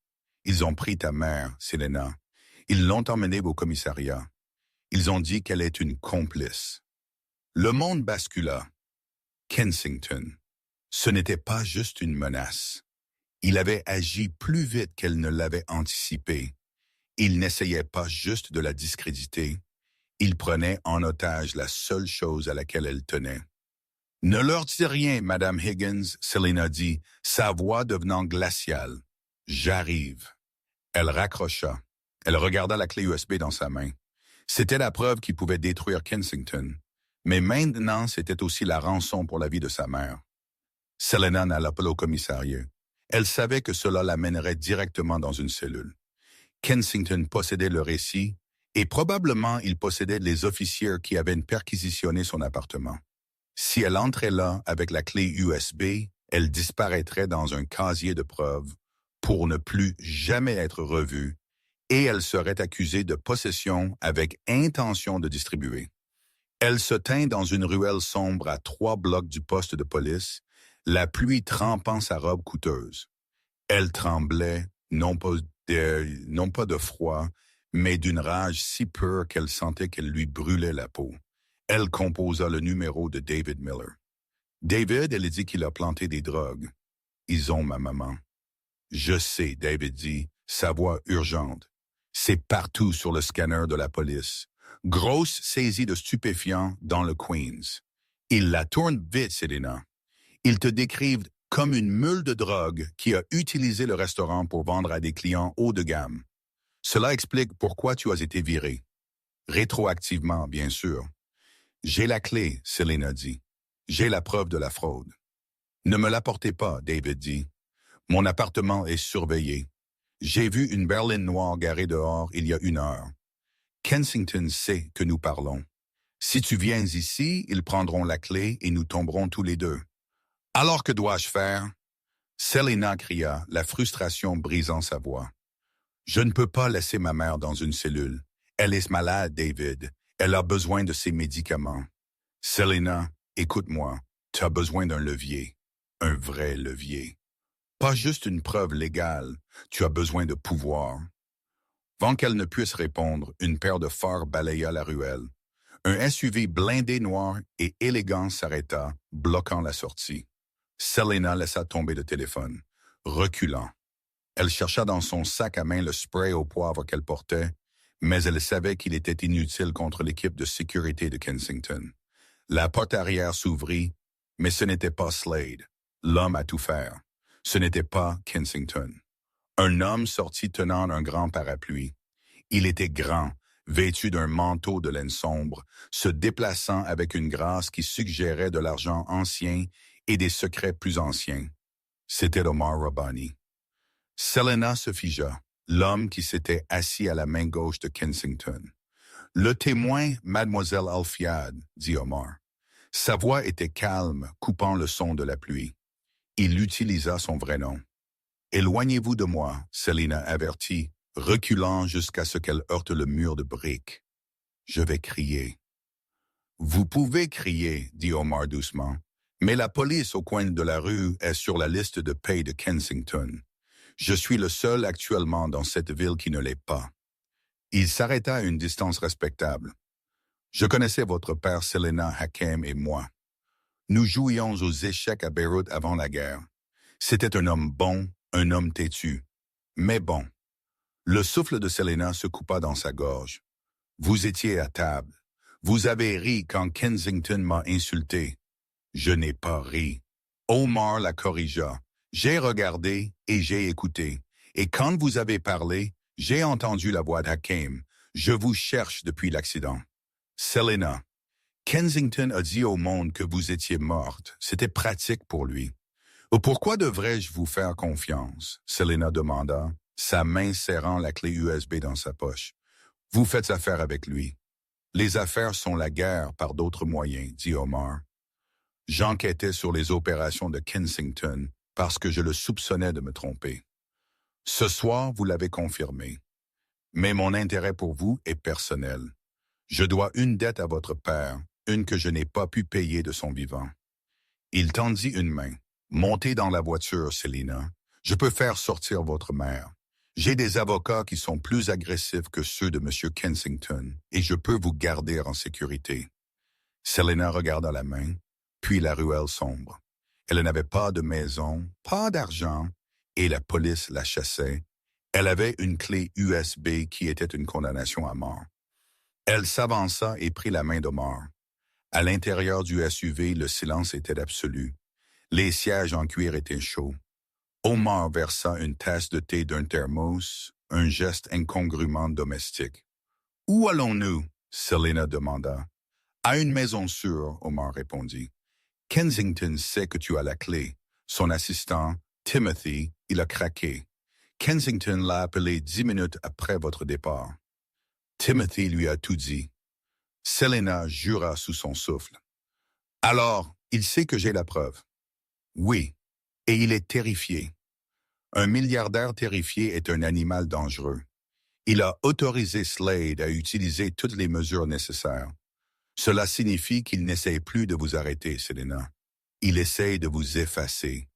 Ils ont pris ta mère, Selena. Ils l'ont emmenée au commissariat. Ils ont dit qu'elle est une complice. Le monde bascula. Kensington. Ce n'était pas juste une menace. Il avait agi plus vite qu'elle ne l'avait anticipé. Il n'essayait pas juste de la discréditer. Il prenait en otage la seule chose à laquelle elle tenait. « Ne leur dis rien, Madame Higgins, » Selena dit, sa voix devenant glaciale. « J'arrive. » Elle raccrocha. Elle regarda la clé USB dans sa main. C'était la preuve qui pouvait détruire Kensington. Mais maintenant, c'était aussi la rançon pour la vie de sa mère. Selena n'alla pas au commissariat. Elle savait que cela l'amènerait directement dans une cellule. Kensington possédait le récit et probablement il possédait les officiers qui avaient perquisitionné son appartement. Si elle entrait là avec la clé USB, elle disparaîtrait dans un casier de preuves pour ne plus jamais être revue et elle serait accusée de possession avec intention de distribuer. Elle se tint dans une ruelle sombre à 3 blocs du poste de police, la pluie trempant sa robe coûteuse. Elle tremblait, non pas de froid, mais d'une rage si pure qu'elle sentait qu'elle lui brûlait la peau. Elle composa le numéro de David Miller. David, elle dit qu'il a planté des drogues. Ils ont ma maman. Je sais, David dit, sa voix urgente. C'est partout sur le scanner de la police. Grosse saisie de stupéfiants dans le Queens. Ils la tournent vite, Selena. Ils te décrivent comme une mule de drogue qui a utilisé le restaurant pour vendre à des clients haut de gamme. Cela explique pourquoi tu as été viré. Rétroactivement, bien sûr. J'ai la clé, Selena dit. J'ai la preuve de la fraude. Ne me l'apportez pas, David dit. Mon appartement est surveillé. J'ai vu une berline noire garée dehors il y a 1 heure. Kensington sait que nous parlons. Si tu viens ici, ils prendront la clé et nous tomberons tous les deux. Alors que dois-je faire? Selena cria, la frustration brisant sa voix. Je ne peux pas laisser ma mère dans une cellule. Elle est malade, David. Elle a besoin de ses médicaments. Selena, écoute-moi. Tu as besoin d'un levier. Un vrai levier. Pas juste une preuve légale. Tu as besoin de pouvoir. Avant qu'elle ne puisse répondre, une paire de phares balaya la ruelle. Un SUV blindé noir et élégant s'arrêta, bloquant la sortie. Selena laissa tomber le téléphone, reculant. Elle chercha dans son sac à main le spray au poivre qu'elle portait, mais elle savait qu'il était inutile contre l'équipe de sécurité de Kensington. La porte arrière s'ouvrit, mais ce n'était pas Slade, l'homme à tout faire. Ce n'était pas Kensington. Un homme sortit tenant un grand parapluie. Il était grand, vêtu d'un manteau de laine sombre, se déplaçant avec une grâce qui suggérait de l'argent ancien et des secrets plus anciens. C'était Omar Rabbani. Selena se figea, l'homme qui s'était assis à la main gauche de Kensington. « Le témoin, Mademoiselle Alfiad, » dit Omar. Sa voix était calme, coupant le son de la pluie. Il utilisa son vrai nom. « Éloignez-vous de moi, » Selena avertit, reculant jusqu'à ce qu'elle heurte le mur de briques. « Je vais crier. »« Vous pouvez crier, » dit Omar doucement, « mais la police au coin de la rue est sur la liste de paie de Kensington. Je suis le seul actuellement dans cette ville qui ne l'est pas. » Il s'arrêta à une distance respectable. « Je connaissais votre père Selena Hakem et moi. Nous jouions aux échecs à Beyrouth avant la guerre. C'était un homme bon, un homme têtu, mais bon. Le souffle de Selena se coupa dans sa gorge. Vous étiez à table. Vous avez ri quand Kensington m'a insulté. Je n'ai pas ri. Omar la corrigea. J'ai regardé et j'ai écouté. Et quand vous avez parlé, j'ai entendu la voix d'Hakim. Je vous cherche depuis l'accident. Selena, Kensington a dit au monde que vous étiez morte. C'était pratique pour lui. Pourquoi devrais-je vous faire confiance? Selena demanda, sa main serrant la clé USB dans sa poche. Vous faites affaire avec lui. Les affaires sont la guerre par d'autres moyens, dit Omar. J'enquêtais sur les opérations de Kensington parce que je le soupçonnais de me tromper. Ce soir, vous l'avez confirmé. Mais mon intérêt pour vous est personnel. Je dois une dette à votre père, une que je n'ai pas pu payer de son vivant. Il tendit une main. Montez dans la voiture, Selena. Je peux faire sortir votre mère. J'ai des avocats qui sont plus agressifs que ceux de M. Kensington et je peux vous garder en sécurité. Selena regarda la main, puis la ruelle sombre. Elle n'avait pas de maison, pas d'argent, et la police la chassait. Elle avait une clé USB qui était une condamnation à mort. Elle s'avança et prit la main d'Omar. À l'intérieur du SUV, le silence était absolu. Les sièges en cuir étaient chauds. Omar versa une tasse de thé d'un thermos, un geste incongrument domestique. « Où allons-nous? » Selena demanda. « À une maison sûre, » Omar répondit. « Kensington sait que tu as la clé. Son assistant, Timothy, il a craqué. Kensington l'a appelé 10 minutes après votre départ. Timothy lui a tout dit. » Selena jura sous son souffle. « Alors, il sait que j'ai la preuve. » « Oui, et il est terrifié. Un milliardaire terrifié est un animal dangereux. Il a autorisé Slade à utiliser toutes les mesures nécessaires. Cela signifie qu'il n'essaie plus de vous arrêter, Selena. Il essaie de vous effacer. »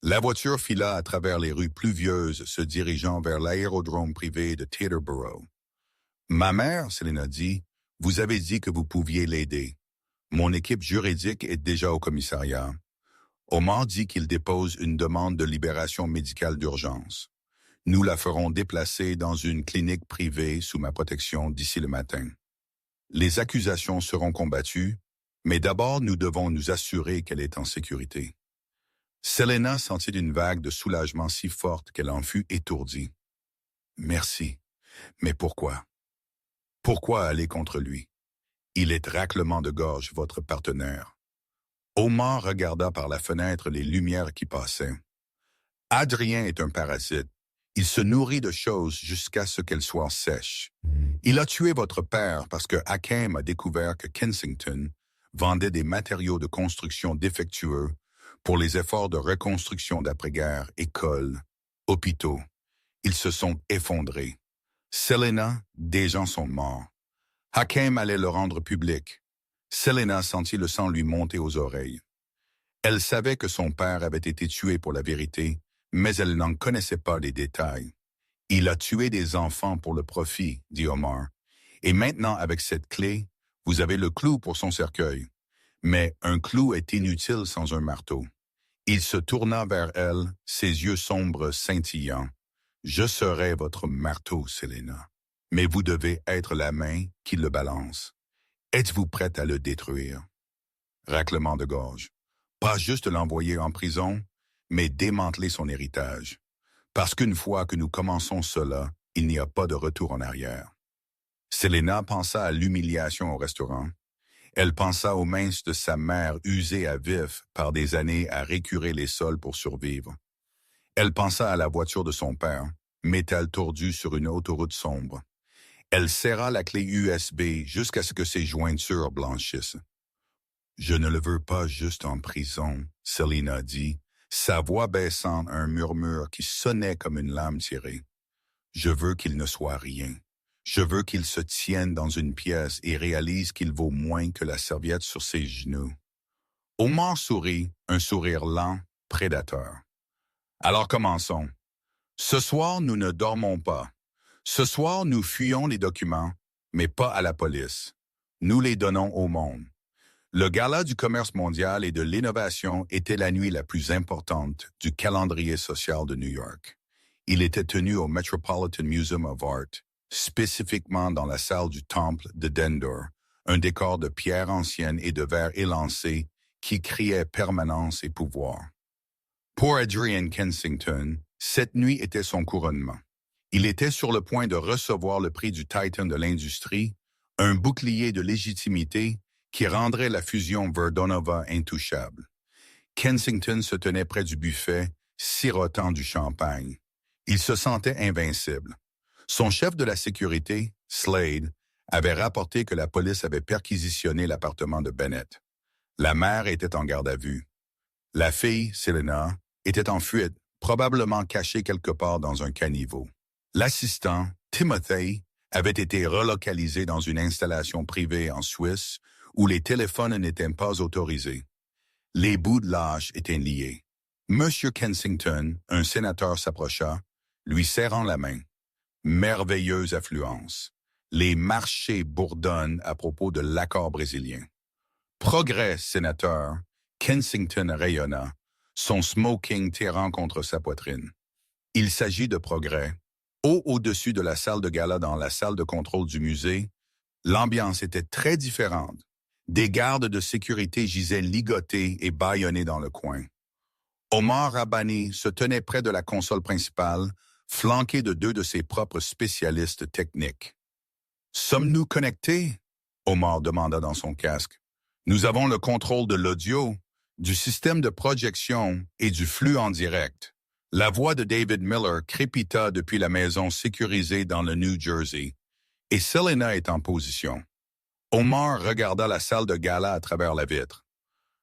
La voiture fila à travers les rues pluvieuses se dirigeant vers l'aérodrome privé de Teterboro. « Ma mère, Selena dit, vous avez dit que vous pouviez l'aider. Mon équipe juridique est déjà au commissariat. Omar dit qu'il dépose une demande de libération médicale d'urgence. Nous la ferons déplacer dans une clinique privée sous ma protection d'ici le matin. Les accusations seront combattues, mais d'abord nous devons nous assurer qu'elle est en sécurité. » Selena sentit une vague de soulagement si forte qu'elle en fut étourdie. « Merci. Mais pourquoi? Pourquoi aller contre lui? Il est raclement de gorge, votre partenaire. » Omar regarda par la fenêtre les lumières qui passaient. « Adrien est un parasite. Il se nourrit de choses jusqu'à ce qu'elles soient sèches. Il a tué votre père parce que Hakim a découvert que Kensington vendait des matériaux de construction défectueux pour les efforts de reconstruction d'après-guerre, écoles, hôpitaux. Ils se sont effondrés. Selena, des gens sont morts. Hakim allait le rendre public. Selena sentit le sang lui monter aux oreilles. Elle savait que son père avait été tué pour la vérité, mais elle n'en connaissait pas les détails. « Il a tué des enfants pour le profit, » dit Omar. « Et maintenant, avec cette clé, vous avez le clou pour son cercueil. Mais un clou est inutile sans un marteau. » Il se tourna vers elle, ses yeux sombres scintillants. « Je serai votre marteau, Selena. Mais vous devez être la main qui le balance. Êtes-vous prête à le détruire? » Raclement de gorge. Pas juste l'envoyer en prison, mais démanteler son héritage. Parce qu'une fois que nous commençons cela, il n'y a pas de retour en arrière. Selena pensa à l'humiliation au restaurant. Elle pensa aux mains de sa mère usées à vif par des années à récurer les sols pour survivre. Elle pensa à la voiture de son père, métal tordu sur une autoroute sombre. Elle serra la clé USB jusqu'à ce que ses jointures blanchissent. « Je ne le veux pas juste en prison, » Selena dit, sa voix baissant à un murmure qui sonnait comme une lame tirée. « Je veux qu'il ne soit rien. Je veux qu'il se tienne dans une pièce et réalise qu'il vaut moins que la serviette sur ses genoux. » Omar sourit, un sourire lent, prédateur. « Alors commençons. Ce soir, nous ne dormons pas. Ce soir, nous fuyons les documents, mais pas à la police. Nous les donnons au monde. Le gala du commerce mondial et de l'innovation était la nuit la plus importante du calendrier social de New York. Il était tenu au Metropolitan Museum of Art, spécifiquement dans la salle du temple de Dendur, un décor de pierre ancienne et de verre élancé qui criait permanence et pouvoir. Pour Adrian Kensington, cette nuit était son couronnement. Il était sur le point de recevoir le prix du Titan de l'industrie, un bouclier de légitimité qui rendrait la fusion Verdonova intouchable. Kensington se tenait près du buffet, sirotant du champagne. Il se sentait invincible. Son chef de la sécurité, Slade, avait rapporté que la police avait perquisitionné l'appartement de Bennett. La mère était en garde à vue. La fille, Selena, était en fuite, probablement cachée quelque part dans un caniveau. L'assistant, Timothy, avait été relocalisé dans une installation privée en Suisse où les téléphones n'étaient pas autorisés. Les bouts de lâche étaient liés. Monsieur Kensington, un sénateur, s'approcha, lui serrant la main. Merveilleuse affluence. Les marchés bourdonnent à propos de l'accord brésilien. Progrès, sénateur. Kensington rayonna, son smoking tirant contre sa poitrine. Il s'agit de progrès. Haut au-dessus de la salle de gala dans la salle de contrôle du musée, l'ambiance était très différente. Des gardes de sécurité gisaient ligotés et bâillonnés dans le coin. Omar Rabbani se tenait près de la console principale, flanqué de deux de ses propres spécialistes techniques. « Sommes-nous connectés ?» Omar demanda dans son casque. « Nous avons le contrôle de l'audio, du système de projection et du flux en direct. » La voix de David Miller crépita depuis la maison sécurisée dans le New Jersey, et Selena est en position. Omar regarda la salle de gala à travers la vitre.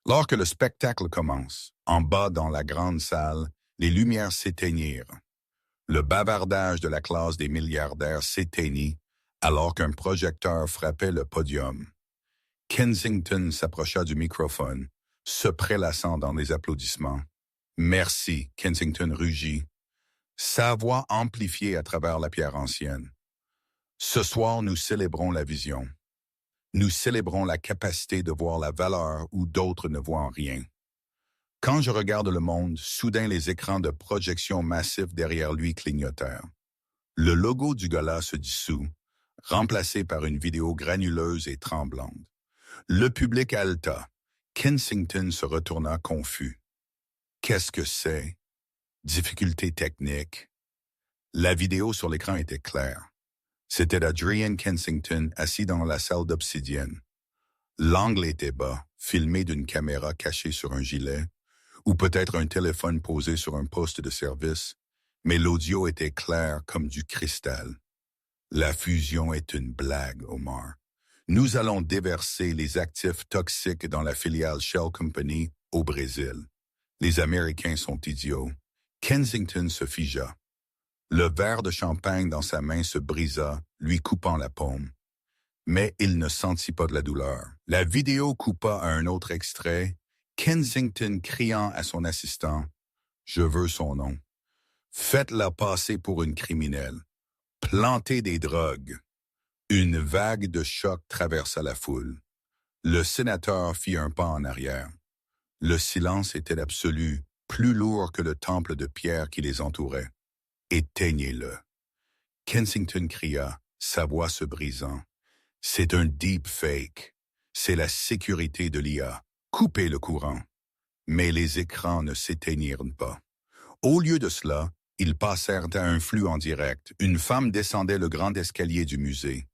Lors que le spectacle commence, en bas dans la grande salle, les lumières s'éteignirent. Le bavardage de la classe des milliardaires s'éteignit alors qu'un projecteur frappait le podium. Kensington s'approcha du microphone, se prélassant dans les applaudissements. « Merci », Kensington rugit, sa voix amplifiée à travers la pierre ancienne. « Ce soir, nous célébrons la vision. Nous célébrons la capacité de voir la valeur où d'autres ne voient rien. Quand je regarde le monde, soudain les écrans de projection massifs derrière lui clignotèrent. Le logo du gala se dissout, remplacé par une vidéo granuleuse et tremblante. Le public haleta. Kensington se retourna confus. Qu'est-ce que c'est? Difficulté technique. La vidéo sur l'écran était claire. C'était Adrian Kensington assis dans la salle d'obsidienne. L'angle était bas, filmé d'une caméra cachée sur un gilet, ou peut-être un téléphone posé sur un poste de service, mais l'audio était clair comme du cristal. La fusion est une blague, Omar. Nous allons déverser les actifs toxiques dans la filiale Shell Company au Brésil. Les Américains sont idiots. Kensington se figea. Le verre de champagne dans sa main se brisa, lui coupant la paume. Mais il ne sentit pas de la douleur. La vidéo coupa à un autre extrait, Kensington criant à son assistant « Je veux son nom. Faites-la passer pour une criminelle. Plantez des drogues. » Une vague de choc traversa la foule. Le sénateur fit un pas en arrière. Le silence était absolu, plus lourd que le temple de pierre qui les entourait. « Éteignez-le. » Kensington cria, sa voix se brisant. « C'est un deep fake. C'est la sécurité de l'IA. Coupez le courant. » Mais les écrans ne s'éteignirent pas. Au lieu de cela, ils passèrent à un flux en direct. Une femme descendait le grand escalier du musée.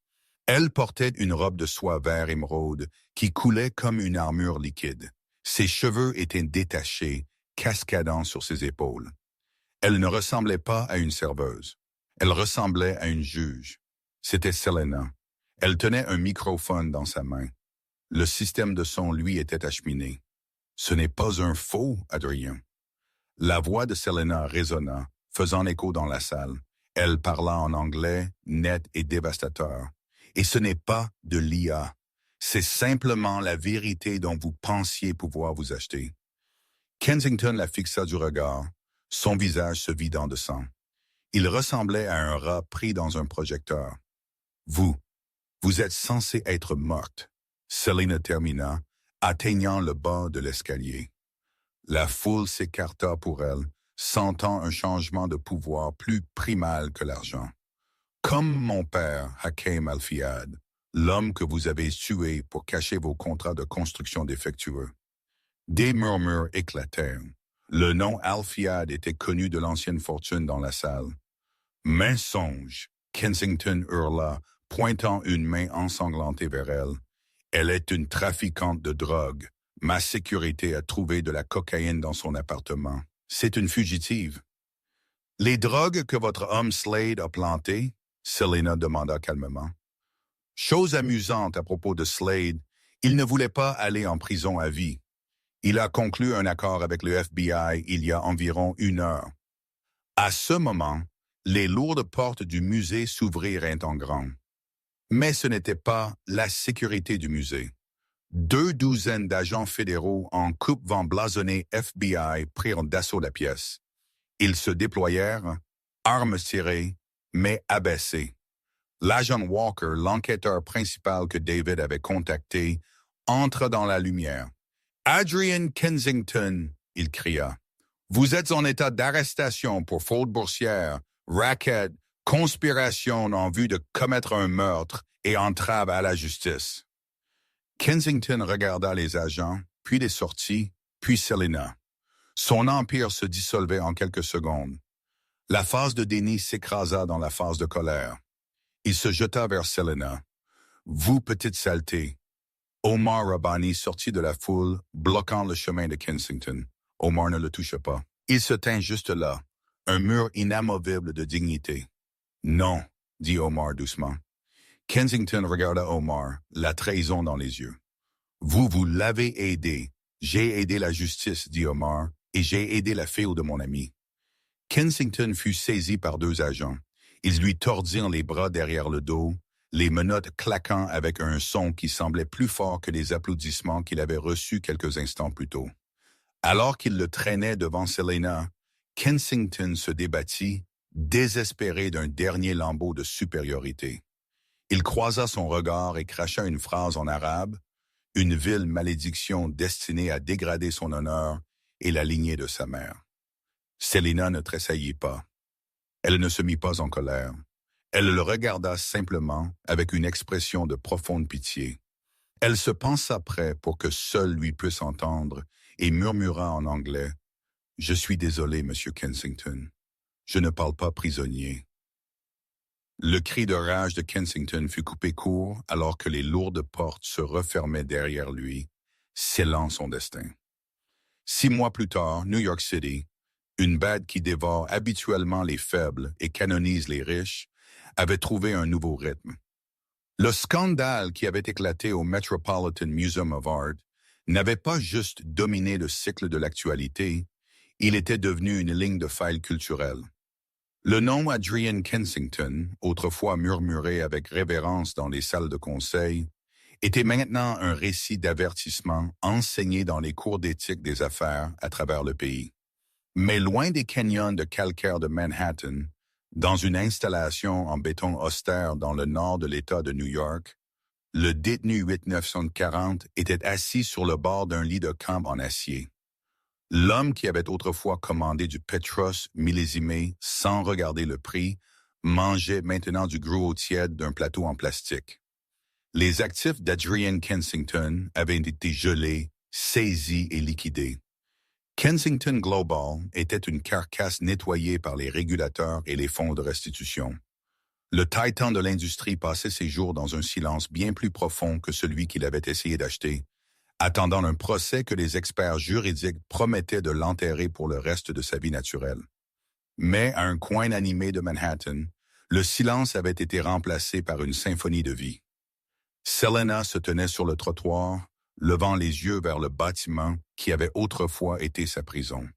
Elle portait une robe de soie vert émeraude qui coulait comme une armure liquide. Ses cheveux étaient détachés, cascadant sur ses épaules. Elle ne ressemblait pas à une serveuse. Elle ressemblait à une juge. C'était Selena. Elle tenait un microphone dans sa main. Le système de son, lui, était acheminé. « Ce n'est pas un faux, Adrien. » La voix de Selena résonna, faisant écho dans la salle. Elle parla en anglais, net et dévastateur. « Et ce n'est pas de l'IA. C'est simplement la vérité dont vous pensiez pouvoir vous acheter. » Kensington la fixa du regard, son visage se vidant de sang. Il ressemblait à un rat pris dans un projecteur. « Vous êtes censé être morte. » Selena termina, atteignant le bas de l'escalier. La foule s'écarta pour elle, sentant un changement de pouvoir plus primal que l'argent. Comme mon père, Hakim Al-Fiad, l'homme que vous avez tué pour cacher vos contrats de construction défectueux. Des murmures éclatèrent. Le nom Al-Fiad était connu de l'ancienne fortune dans la salle. Mensonge, Kensington hurla, pointant une main ensanglantée vers elle. Elle est une trafiquante de drogue. Ma sécurité a trouvé de la cocaïne dans son appartement. C'est une fugitive. Les drogues que votre homme Slade a plantées? Selena demanda calmement. Chose amusante à propos de Slade, il ne voulait pas aller en prison à vie. Il a conclu un accord avec le FBI il y a environ 1 heure. À ce moment, les lourdes portes du musée s'ouvrirent en grand. Mais ce n'était pas la sécurité du musée. 2 douzaines d'agents fédéraux en coupe-vent blasonnés FBI prirent d'assaut la pièce. Ils se déployèrent, armes tirées, mais abaissées. L'agent Walker, l'enquêteur principal que David avait contacté, entre dans la lumière. « Adrian Kensington !» il cria. « Vous êtes en état d'arrestation pour fraude boursière, racket, conspiration en vue de commettre un meurtre et entrave à la justice. » Kensington regarda les agents, puis les sorties, puis Selena. Son empire se dissolvait en quelques secondes. La phase de déni s'écrasa dans la phase de colère. Il se jeta vers Selena. « Vous, petite saleté !» Omar Rabbani sortit de la foule, bloquant le chemin de Kensington. Omar ne le toucha pas. Il se tint juste là, un mur inamovible de dignité. « Non, » dit Omar doucement. Kensington regarda Omar, la trahison dans les yeux. « Vous l'avez aidé. J'ai aidé la justice, » dit Omar, « et j'ai aidé la fille de mon ami. » Kensington fut saisi par 2 agents. Ils lui tordirent les bras derrière le dos, les menottes claquant avec un son qui semblait plus fort que les applaudissements qu'il avait reçus quelques instants plus tôt. Alors qu'il le traînait devant Selena, Kensington se débattit, désespéré d'un dernier lambeau de supériorité. Il croisa son regard et cracha une phrase en arabe, une vile malédiction destinée à dégrader son honneur et la lignée de sa mère. Selena ne tressaillit pas. Elle ne se mit pas en colère. Elle le regarda simplement avec une expression de profonde pitié. Elle se pensa près pour que seul lui puisse entendre et murmura en anglais « Je suis désolé, Monsieur Kensington. Je ne parle pas prisonnier. » Le cri de rage de Kensington fut coupé court alors que les lourdes portes se refermaient derrière lui, scellant son destin. 6 mois plus tard, New York City, une bête qui dévore habituellement les faibles et canonise les riches, avait trouvé un nouveau rythme. Le scandale qui avait éclaté au Metropolitan Museum of Art n'avait pas juste dominé le cycle de l'actualité, il était devenu une ligne de faille culturelle. Le nom Adrian Kensington, autrefois murmuré avec révérence dans les salles de conseil, était maintenant un récit d'avertissement enseigné dans les cours d'éthique des affaires à travers le pays. Mais loin des canyons de calcaire de Manhattan, dans une installation en béton austère dans le nord de l'État de New York, le détenu 8940 était assis sur le bord d'un lit de camp en acier. L'homme qui avait autrefois commandé du Petros millésimé sans regarder le prix mangeait maintenant du gruau tiède d'un plateau en plastique. Les actifs d'Adrian Kensington avaient été gelés, saisis et liquidés. Kensington Global était une carcasse nettoyée par les régulateurs et les fonds de restitution. Le titan de l'industrie passait ses jours dans un silence bien plus profond que celui qu'il avait essayé d'acheter, attendant un procès que les experts juridiques promettaient de l'enterrer pour le reste de sa vie naturelle. Mais à un coin animé de Manhattan, le silence avait été remplacé par une symphonie de vie. Selena se tenait sur le trottoir, levant les yeux vers le bâtiment qui avait autrefois été sa prison.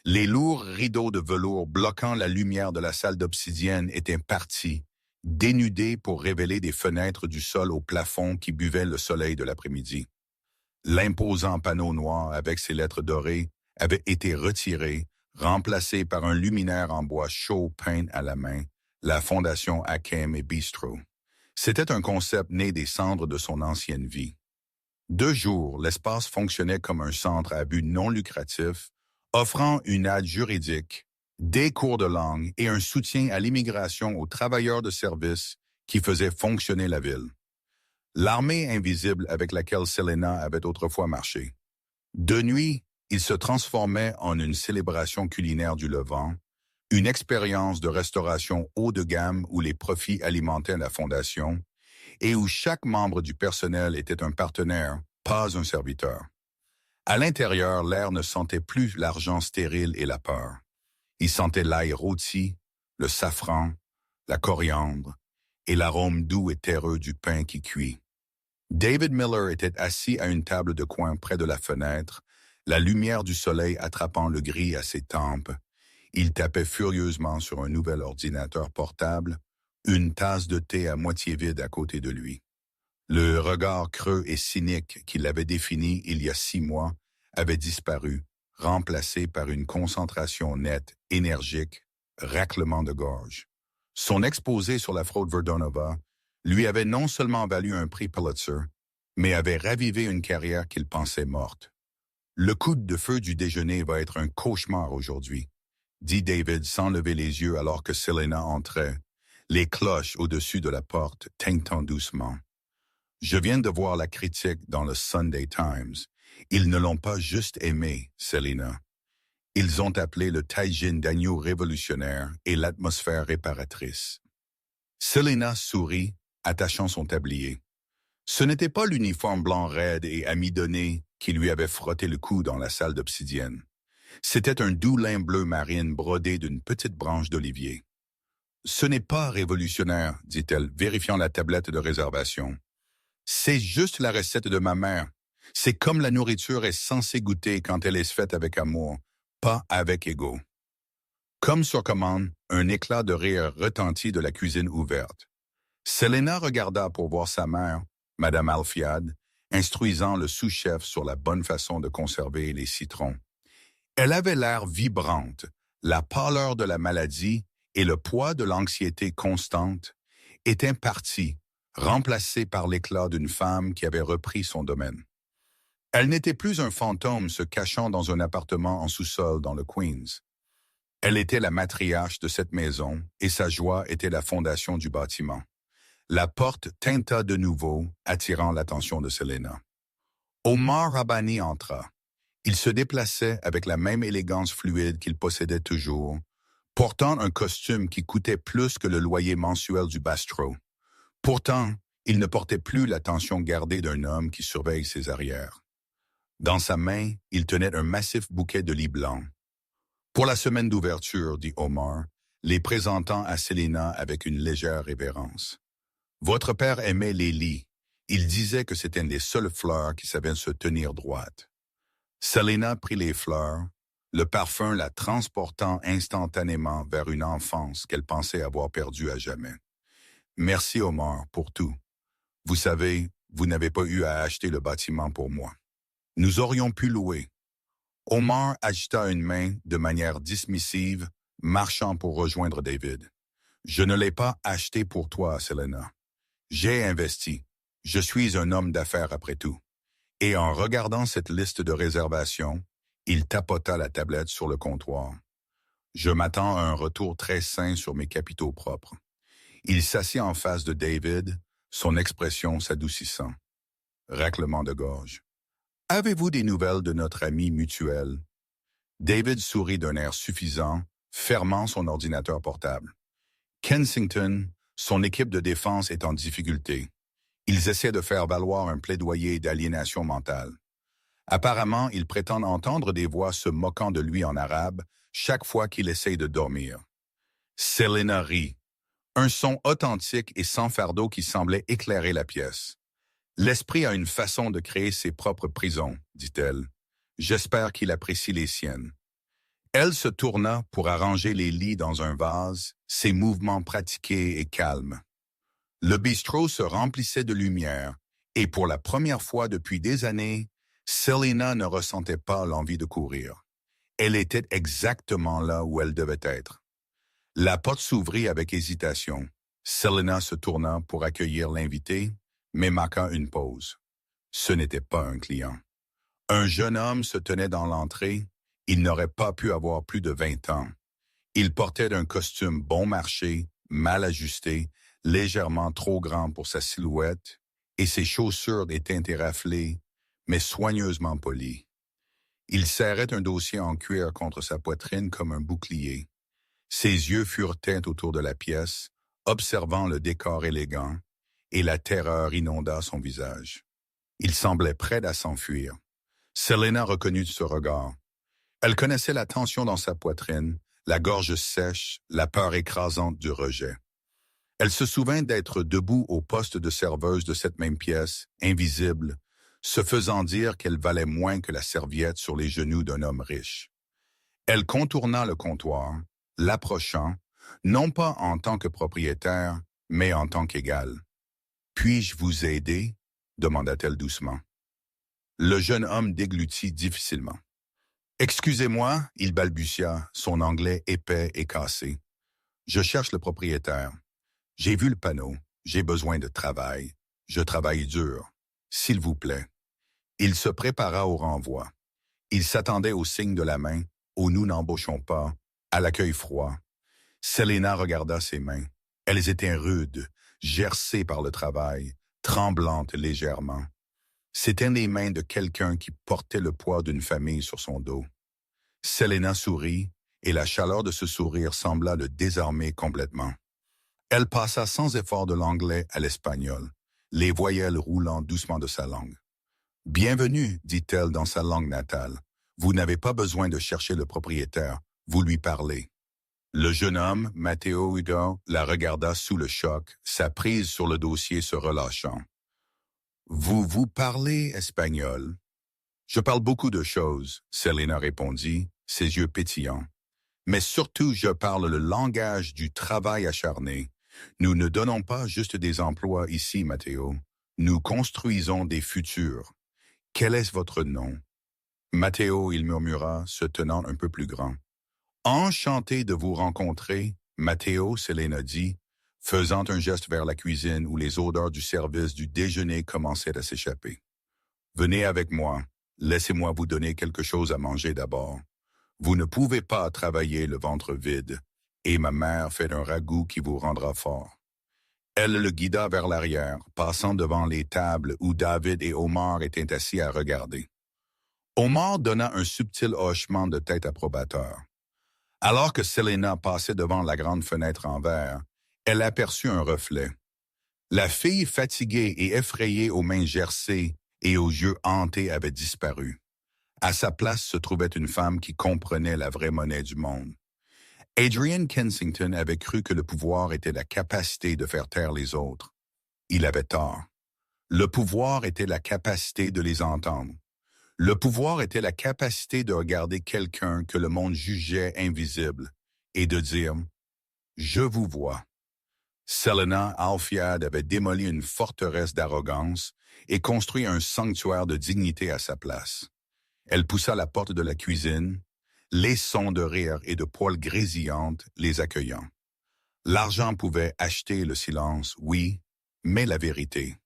Les lourds rideaux de velours bloquant la lumière de la salle d'obsidienne étaient partis, dénudés pour révéler des fenêtres du sol au plafond qui buvaient le soleil de l'après-midi. L'imposant panneau noir avec ses lettres dorées avait été retiré, remplacé par un luminaire en bois chaud peint à la main, la fondation Hakim et Bistro. C'était un concept né des cendres de son ancienne vie. 2 jours, l'espace fonctionnait comme un centre à but non lucratif, offrant une aide juridique, des cours de langue et un soutien à l'immigration aux travailleurs de service qui faisaient fonctionner la ville. L'armée invisible avec laquelle Selena avait autrefois marché. De nuit, il se transformait en une célébration culinaire du Levant, une expérience de restauration haut de gamme où les profits alimentaient la fondation et où chaque membre du personnel était un partenaire, pas un serviteur. À l'intérieur, l'air ne sentait plus l'argent stérile et la peur. Il sentait l'ail rôti, le safran, la coriandre et l'arôme doux et terreux du pain qui cuit. David Miller était assis à une table de coin près de la fenêtre, la lumière du soleil attrapant le gris à ses tempes. Il tapait furieusement sur un nouvel ordinateur portable, une tasse de thé à moitié vide à côté de lui. Le regard creux et cynique qui l'avait défini il y a 6 mois avait disparu, remplacé par une concentration nette, énergique, raclement de gorge. Son exposé sur la fraude Verdonova lui avait non seulement valu un prix Pulitzer, mais avait ravivé une carrière qu'il pensait morte. Le coup de feu du déjeuner va être un cauchemar aujourd'hui, dit David sans lever les yeux alors que Selena entrait, les cloches au-dessus de la porte tintant doucement. Je viens de voir la critique dans le Sunday Times. Ils ne l'ont pas juste aimé, Selena. Ils ont appelé le taïjin d'agneau révolutionnaire et l'atmosphère réparatrice. Selena sourit, attachant son tablier. Ce n'était pas l'uniforme blanc raide et amidonné qui lui avait frotté le cou dans la salle d'obsidienne. C'était un doux lin bleu marine brodé d'une petite branche d'olivier. « Ce n'est pas révolutionnaire, dit-elle, vérifiant la tablette de réservation. C'est juste la recette de ma mère. C'est comme la nourriture est censée goûter quand elle est faite avec amour, pas avec ego. » Comme sur commande, un éclat de rire retentit de la cuisine ouverte. Selena regarda pour voir sa mère, Madame Alfiad, instruisant le sous-chef sur la bonne façon de conserver les citrons. Elle avait l'air vibrante, la pâleur de la maladie et le poids de l'anxiété constante étaient partis, remplacés par l'éclat d'une femme qui avait repris son domaine. Elle n'était plus un fantôme se cachant dans un appartement en sous-sol dans le Queens. Elle était la matriarche de cette maison et sa joie était la fondation du bâtiment. La porte tinta de nouveau, attirant l'attention de Selena. Omar Rabbani entra. Il se déplaçait avec la même élégance fluide qu'il possédait toujours, portant un costume qui coûtait plus que le loyer mensuel du Bastro. Pourtant, il ne portait plus l'attention gardée d'un homme qui surveille ses arrières. Dans sa main, il tenait un massif bouquet de lits blancs. « Pour la semaine d'ouverture, dit Omar, les présentant à Selena avec une légère révérence. Votre père aimait les lits. Il disait que c'était les seules fleurs qui savaient se tenir droites. » Selena prit les fleurs, le parfum la transportant instantanément vers une enfance qu'elle pensait avoir perdue à jamais. « Merci, Omar, pour tout. Vous savez, vous n'avez pas eu à acheter le bâtiment pour moi. Nous aurions pu louer. » Omar agita une main de manière dismissive, marchant pour rejoindre David. « Je ne l'ai pas acheté pour toi, Selena. J'ai investi. Je suis un homme d'affaires après tout. » Et en regardant cette liste de réservations, il tapota la tablette sur le comptoir. « Je m'attends à un retour très sain sur mes capitaux propres. » Il s'assit en face de David, son expression s'adoucissant. Raclement de gorge. « Avez-vous des nouvelles de notre ami mutuel? » David sourit d'un air suffisant, fermant son ordinateur portable. Kensington, son équipe de défense est en difficulté. Ils essaient de faire valoir un plaidoyer d'aliénation mentale. Apparemment, ils prétendent entendre des voix se moquant de lui en arabe chaque fois qu'il essaye de dormir. Selena rit. Un son authentique et sans fardeau qui semblait éclairer la pièce. « L'esprit a une façon de créer ses propres prisons, dit-elle. J'espère qu'il apprécie les siennes. » Elle se tourna pour arranger les lits dans un vase, ses mouvements pratiqués et calmes. Le bistrot se remplissait de lumière, et pour la première fois depuis des années, Selena ne ressentait pas l'envie de courir. Elle était exactement là où elle devait être. La porte s'ouvrit avec hésitation. Selena se tourna pour accueillir l'invité, mais marqua une pause. Ce n'était pas un client. Un jeune homme se tenait dans l'entrée. Il n'aurait pas pu avoir plus de 20 ans. Il portait un costume bon marché, mal ajusté, légèrement trop grand pour sa silhouette, et ses chaussures étaient éraflées, mais soigneusement polies. Il serrait un dossier en cuir contre sa poitrine comme un bouclier. Ses yeux furetaient autour de la pièce, observant le décor élégant, et la terreur inonda son visage. Il semblait prêt à s'enfuir. Selena reconnut ce regard. Elle connaissait la tension dans sa poitrine, la gorge sèche, la peur écrasante du rejet. Elle se souvint d'être debout au poste de serveuse de cette même pièce, invisible, se faisant dire qu'elle valait moins que la serviette sur les genoux d'un homme riche. Elle contourna le comptoir, l'approchant, non pas en tant que propriétaire, mais en tant qu'égale. « Puis-je vous aider ?» demanda-t-elle doucement. Le jeune homme déglutit difficilement. « Excusez-moi, » il balbutia, son anglais épais et cassé. « Je cherche le propriétaire. J'ai vu le panneau. J'ai besoin de travail. Je travaille dur. S'il vous plaît. » Il se prépara au renvoi. Il s'attendait au signe de la main, au « nous n'embauchons pas », à l'accueil froid. Selena regarda ses mains. Elles étaient rudes, gercées par le travail, tremblantes légèrement. C'étaient les mains de quelqu'un qui portait le poids d'une famille sur son dos. Selena sourit, et la chaleur de ce sourire sembla le désarmer complètement. Elle passa sans effort de l'anglais à l'espagnol, les voyelles roulant doucement de sa langue. « Bienvenue, dit-elle dans sa langue natale. Vous n'avez pas besoin de chercher le propriétaire, vous lui parlez. » Le jeune homme, Matteo Udo, la regarda sous le choc, sa prise sur le dossier se relâchant. « Vous parlez espagnol? »« Je parle beaucoup de choses, » Selena répondit, ses yeux pétillants. « Mais surtout, je parle le langage du travail acharné. Nous ne donnons pas juste des emplois ici, Matteo. Nous construisons des futurs. Quel est votre nom? » Matteo, il murmura, se tenant un peu plus grand. « Enchanté de vous rencontrer, Matteo, » Selena dit, faisant un geste vers la cuisine où les odeurs du service du déjeuner commençaient à s'échapper. « Venez avec moi. Laissez-moi vous donner quelque chose à manger d'abord. Vous ne pouvez pas travailler le ventre vide, et ma mère fait un ragoût qui vous rendra fort. » Elle le guida vers l'arrière, passant devant les tables où David et Omar étaient assis à regarder. Omar donna un subtil hochement de tête approbateur. Alors que Selena passait devant la grande fenêtre en verre, elle aperçut un reflet. La fille fatiguée et effrayée aux mains gercées et aux yeux hantés avait disparu. À sa place se trouvait une femme qui comprenait la vraie monnaie du monde. Adrian Kensington avait cru que le pouvoir était la capacité de faire taire les autres. Il avait tort. Le pouvoir était la capacité de les entendre. Le pouvoir était la capacité de regarder quelqu'un que le monde jugeait invisible et de dire « Je vous vois ». Selena Alfiad avait démoli une forteresse d'arrogance et construit un sanctuaire de dignité à sa place. Elle poussa la porte de la cuisine, les sons de rire et de poils grésillantes les accueillant. L'argent pouvait acheter le silence, oui, mais la vérité.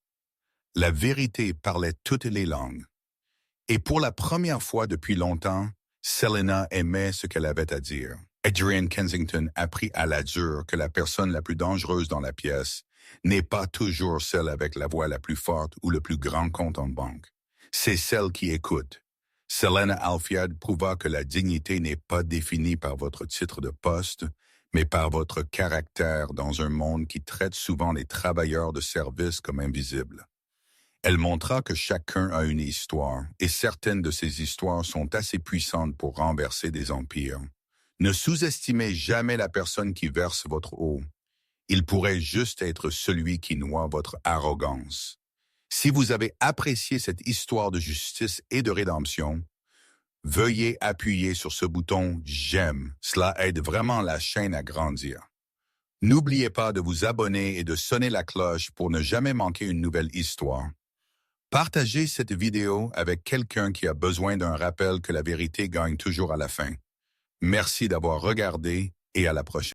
La vérité parlait toutes les langues. Et pour la première fois depuis longtemps, Selena aimait ce qu'elle avait à dire. Adrian Kensington apprit à la dure que la personne la plus dangereuse dans la pièce n'est pas toujours celle avec la voix la plus forte ou le plus grand compte en banque. C'est celle qui écoute. Selena Alfiad prouva que la dignité n'est pas définie par votre titre de poste, mais par votre caractère dans un monde qui traite souvent les travailleurs de service comme invisibles. Elle montra que chacun a une histoire, et certaines de ces histoires sont assez puissantes pour renverser des empires. Ne sous-estimez jamais la personne qui verse votre eau. Il pourrait juste être celui qui noie votre arrogance. Si vous avez apprécié cette histoire de justice et de rédemption, veuillez appuyer sur ce bouton « J'aime ». Cela aide vraiment la chaîne à grandir. N'oubliez pas de vous abonner et de sonner la cloche pour ne jamais manquer une nouvelle histoire. Partagez cette vidéo avec quelqu'un qui a besoin d'un rappel que la vérité gagne toujours à la fin. Merci d'avoir regardé et à la prochaine.